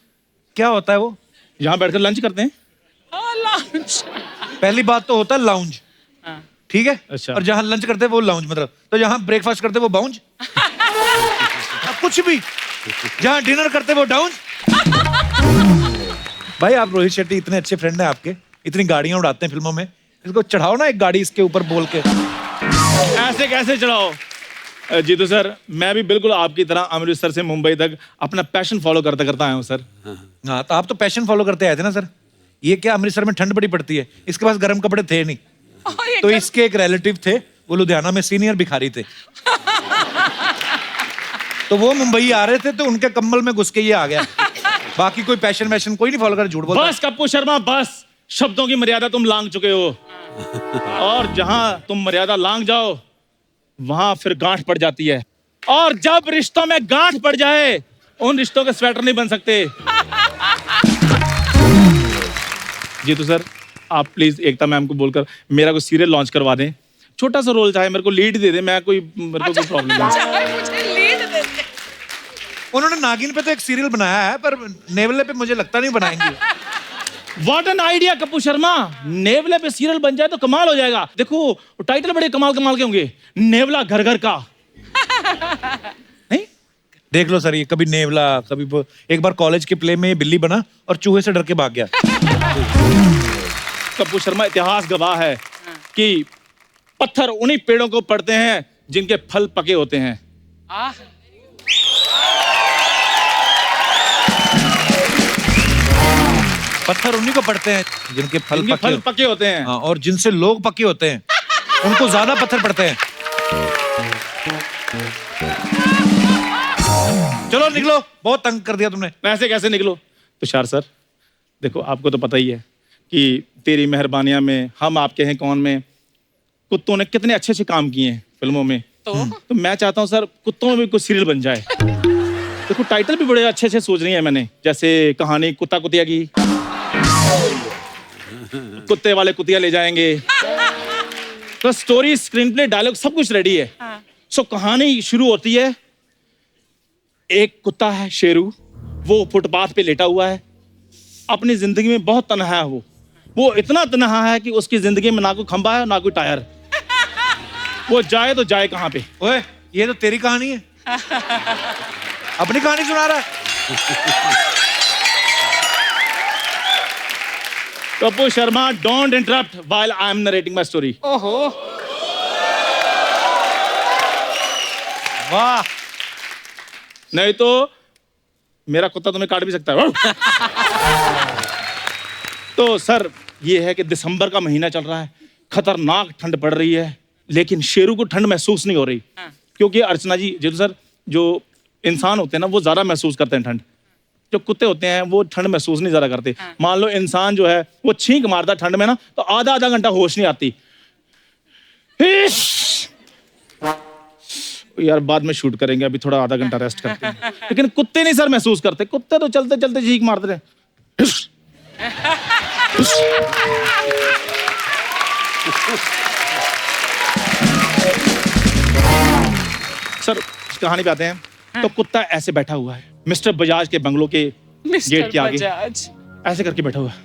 क्या होता है वो? यहाँ बैठकर लंच करते हैं। लाउंज। पहली बात तो होता है लाउंज, ठीक है? अच्छा। और जहाँ लंच करते हैं वो लाउंज, मतलब तो जहाँ ब्रेकफास्ट करते हैं वो बाउंज। कुछ भी, जहाँ डिनर करते हैं वो डाउंज। भाई आप रोहित शेट्टी इतने अच्छे फ्रेंड हैं आपके, इतनी गाड़ियां उड़ाते हैं फिल्मों में, इसको चढ़ाओ ना एक गाड़ी इसके ऊपर बोल के। ऐसे कैसे चढ़ाओ? जीतू सर, मैं भी बिल्कुल आपकी तरह अमृतसर से मुंबई तक अपना पैशन फॉलो करता करता आया हूँ सर। हाँ, तो आप तो पैशन फॉलो करते आए थे ना सर। ये क्या अमृतसर में ठंड बड़ी पड़ती है, इसके पास गर्म कपड़े थे नहीं, तो इसके एक रिलेटिव थे, वो लुधियाना में सीनियर भिखारी थे। तो वो मुंबई आ रहे थे, तो उनके कम्बल में घुस के ये आ गया। बाकी कोई पैशन वैशन कोई नहीं फॉलो कर, झूठ बोलता। बस कप्पू शर्मा, बस शब्दों की मर्यादा तुम लांग चुके हो, और जहां तुम मर्यादा लांग जाओ वहां फिर गांठ पड़ जाती है, और जब रिश्तों में गांठ पड़ जाए उन रिश्तों के स्वेटर नहीं बन सकते। जीतू सर, आप प्लीज एकता मैम को बोलकर मेरा कोई सीरियल लॉन्च करवा दें, छोटा सा रोल चाहे मेरे को लीड दे दे, मेरे को कोई प्रॉब्लम नहीं। मुझे लीड दे दे। उन्होंने नागिन पे तो एक सीरियल बनाया है, पर नेवले पे मुझे लगता नहीं बनाएंगे। What an idea Kappu Sharma, नेवले पे सीरियल बन जाए तो कमाल हो जाएगा। देखो टाइटल बड़े कमाल कमाल के होंगे, नेवला घर घर का। नहीं देख लो सर, ये कभी नेवला, कभी वो। एक बार कॉलेज के प्ले में बिल्ली बना और चूहे से डर के भाग गया। कप्पू शर्मा, इतिहास गवाह है कि पत्थर उन्हीं पेड़ों को पड़ते हैं जिनके फल पके होते हैं। पत्थर उन्हीं को पड़ते हैं जिनके फल पके होते हैं। हाँ, और जिनसे लोग पके होते हैं उनको ज्यादा पत्थर पड़ते हैं। चलो निकलो, बहुत तंग कर दिया तुमने। ऐसे कैसे निकलो? तुषार सर, देखो आपको तो पता ही है कि तेरी मेहरबानियां में, हम आपके हैं कौन में, कुत्तों ने कितने अच्छे अच्छे काम किए हैं फिल्मों में। तो मैं चाहता हूँ सर, कुत्तों में भी कुछ सीरियल बन जाए। देखो टाइटल भी बड़े अच्छे अच्छे सोच रही है मैंने, जैसे कहानी कुत्ता कुतिया की, कुत्ते वाले कुतिया ले जाएंगे, तो स्टोरी, स्क्रीन प्ले, डायलॉग सब कुछ रेडी है। सो कहानी शुरू होती है, एक कुत्ता है शेरू, वो फुटपाथ पे लेटा हुआ है, अपनी जिंदगी में बहुत तन्हा है। वो इतना तन्हा है कि उसकी जिंदगी में ना कोई खंबा है ना कोई टायर। वो जाए तो जाए कहाँ पे? ओए, ये तो तेरी कहानी है। अपनी कहानी सुना रहा है। Kappu Sharma, don't interrupt while I am narrating my story. ओहो, वाह, नहीं तो मेरा कुत्ता तुम्हें काट भी सकता है। तो सर, ये है कि दिसंबर का महीना चल रहा है, खतरनाक ठंड पड़ रही है, लेकिन शेरू को ठंड महसूस नहीं हो रही। क्योंकि अर्चना जी, जीतू सर, जो इंसान होते हैं ना वो ज्यादा महसूस करते हैं ठंड, जो कुत्ते होते हैं वो ठंड महसूस नहीं ज्यादा करते। मान लो इंसान जो है वो छींक मारता ठंड में ना, तो आधा आधा घंटा होश नहीं आती। यार बाद में शूट करेंगे, अभी थोड़ा आधा घंटा रेस्ट करते हैं। लेकिन कुत्ते नहीं सर महसूस करते, कुत्ते तो चलते चलते छींक मारते रहे। सर कहानी पे आते हैं। तो कुत्ता ऐसे बैठा हुआ है मिस्टर बजाज के बंगलो के गेट के आगे, ऐसे करके बैठा हुआ है।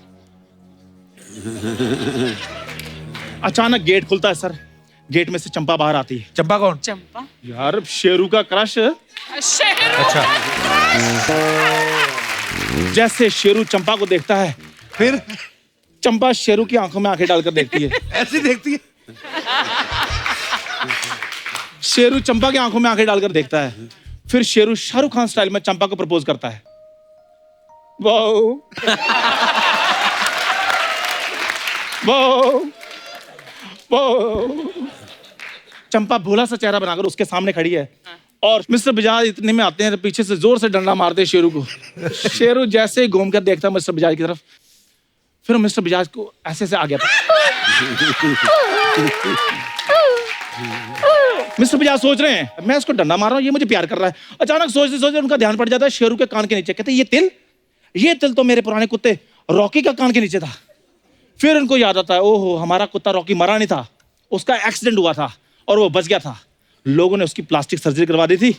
अचानक गेट खुलता है सर, गेट में से चंपा बाहर आती है। चंपा कौन? चंपा यार शेरू का क्रश। शेरू। अच्छा। जैसे शेरू चंपा को देखता है, फिर चंपा शेरू की आंखों में आंखें डालकर देखती है। ऐसी देखती है? शेरू चंपा की आंखों में आंखें डालकर देखता है। फिर शेरू शाहरुख खान स्टाइल में चंपा को प्रपोज करता है। Wow wow wow. चंपा भोला सा चेहरा बनाकर उसके सामने खड़ी है और मिस्टर बजाज इतने में आते हैं तो पीछे से जोर से डंडा मारते हैं शेरू को। शेरू जैसे ही घूम कर देखता है मिस्टर बजाज की तरफ, फिर मिस्टर बजाज को ऐसे से आ गया था। मिस्टर बजाज सोच रहे हैं मैं इसको डंडा मार रहा हूँ, ये मुझे प्यार कर रहा है। अचानक सोचते सोचते उनका ध्यान पड़ जाता है शेरू के कान के नीचे। कहते ये तिल तो मेरे पुराने कुत्ते रॉकी का कान के नीचे था। फिर उनको याद आता है ओहो हमारा कुत्ता रॉकी मरा नहीं था, उसका एक्सीडेंट हुआ था और वो बच गया था। लोगों ने उसकी प्लास्टिक सर्जरी करवा दी थी।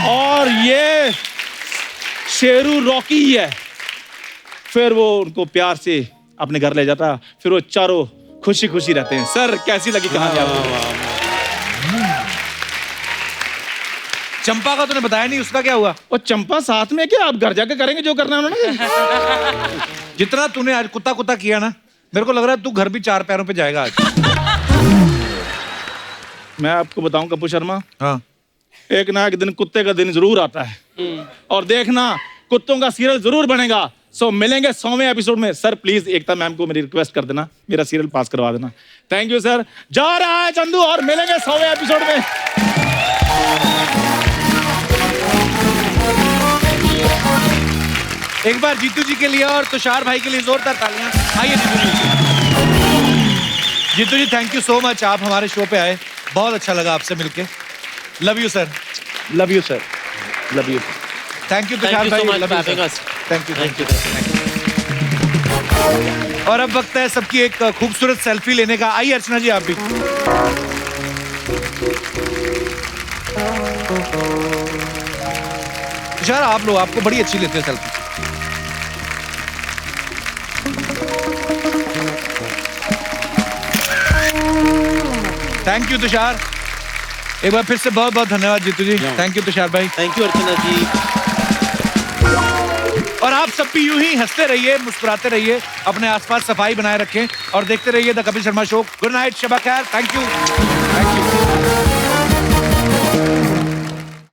और ये शेरू रॉकी ही है। फिर वो उनको प्यार से अपने घर ले जाता, फिर वो चारों खुशी खुशी रहते हैं। सर कैसी लगी कहानी आपको? चंपा का तूने बताया नहीं, उसका क्या हुआ? और चंपा साथ में क्या, आप घर जाके करेंगे जो करना है उन्होंने। जितना तूने आज कुत्ता कुत्ता किया ना, मेरे को लग रहा है तू घर भी 4 पैरों पे जाएगा आज। मैं आपको बताऊं कपूर शर्मा, हाँ, एक ना एक दिन कुत्ते का दिन जरूर आता है और देखना कुत्तों का सीरियल जरूर बनेगा। सो मिलेंगे 100वें एपिसोड में। सर प्लीज एकता मैम को मेरी रिक्वेस्ट कर देना, मेरा सीरियल पास करवा देना। Thank you sir. जा रहा है चंदू और मिलेंगे 100वें एपिसोड में। एक बार जीतू जी के लिए और तुषार भाई के लिए जोरदार तालियां। आइए जीतू जी। जीतू जी थैंक यू सो मच, आप हमारे शो पे आए, बहुत अच्छा लगा आपसे मिलके। Love you sir. Love you sir. Love you. Thank you Tushar भाई। Thank you. और अब वक्त है सबकी एक खूबसूरत सेल्फी लेने का। आइए अर्चना जी आप भी। तुषार आप लोग, आपको बड़ी अच्छी लेते हैं सेल्फी। Thank you Tushar. एक बार फिर से बहुत बहुत धन्यवाद जीतू जी। थैंक यू तुषार भाई। थैंक यू अर्चना जी। और आप सब भी यूं ही हंसते रहिए, मुस्कुराते रहिए, अपने आसपास सफाई बनाए रखें और देखते रहिए the Kapil Sharma show. Good night, शबा खैर। Thank you.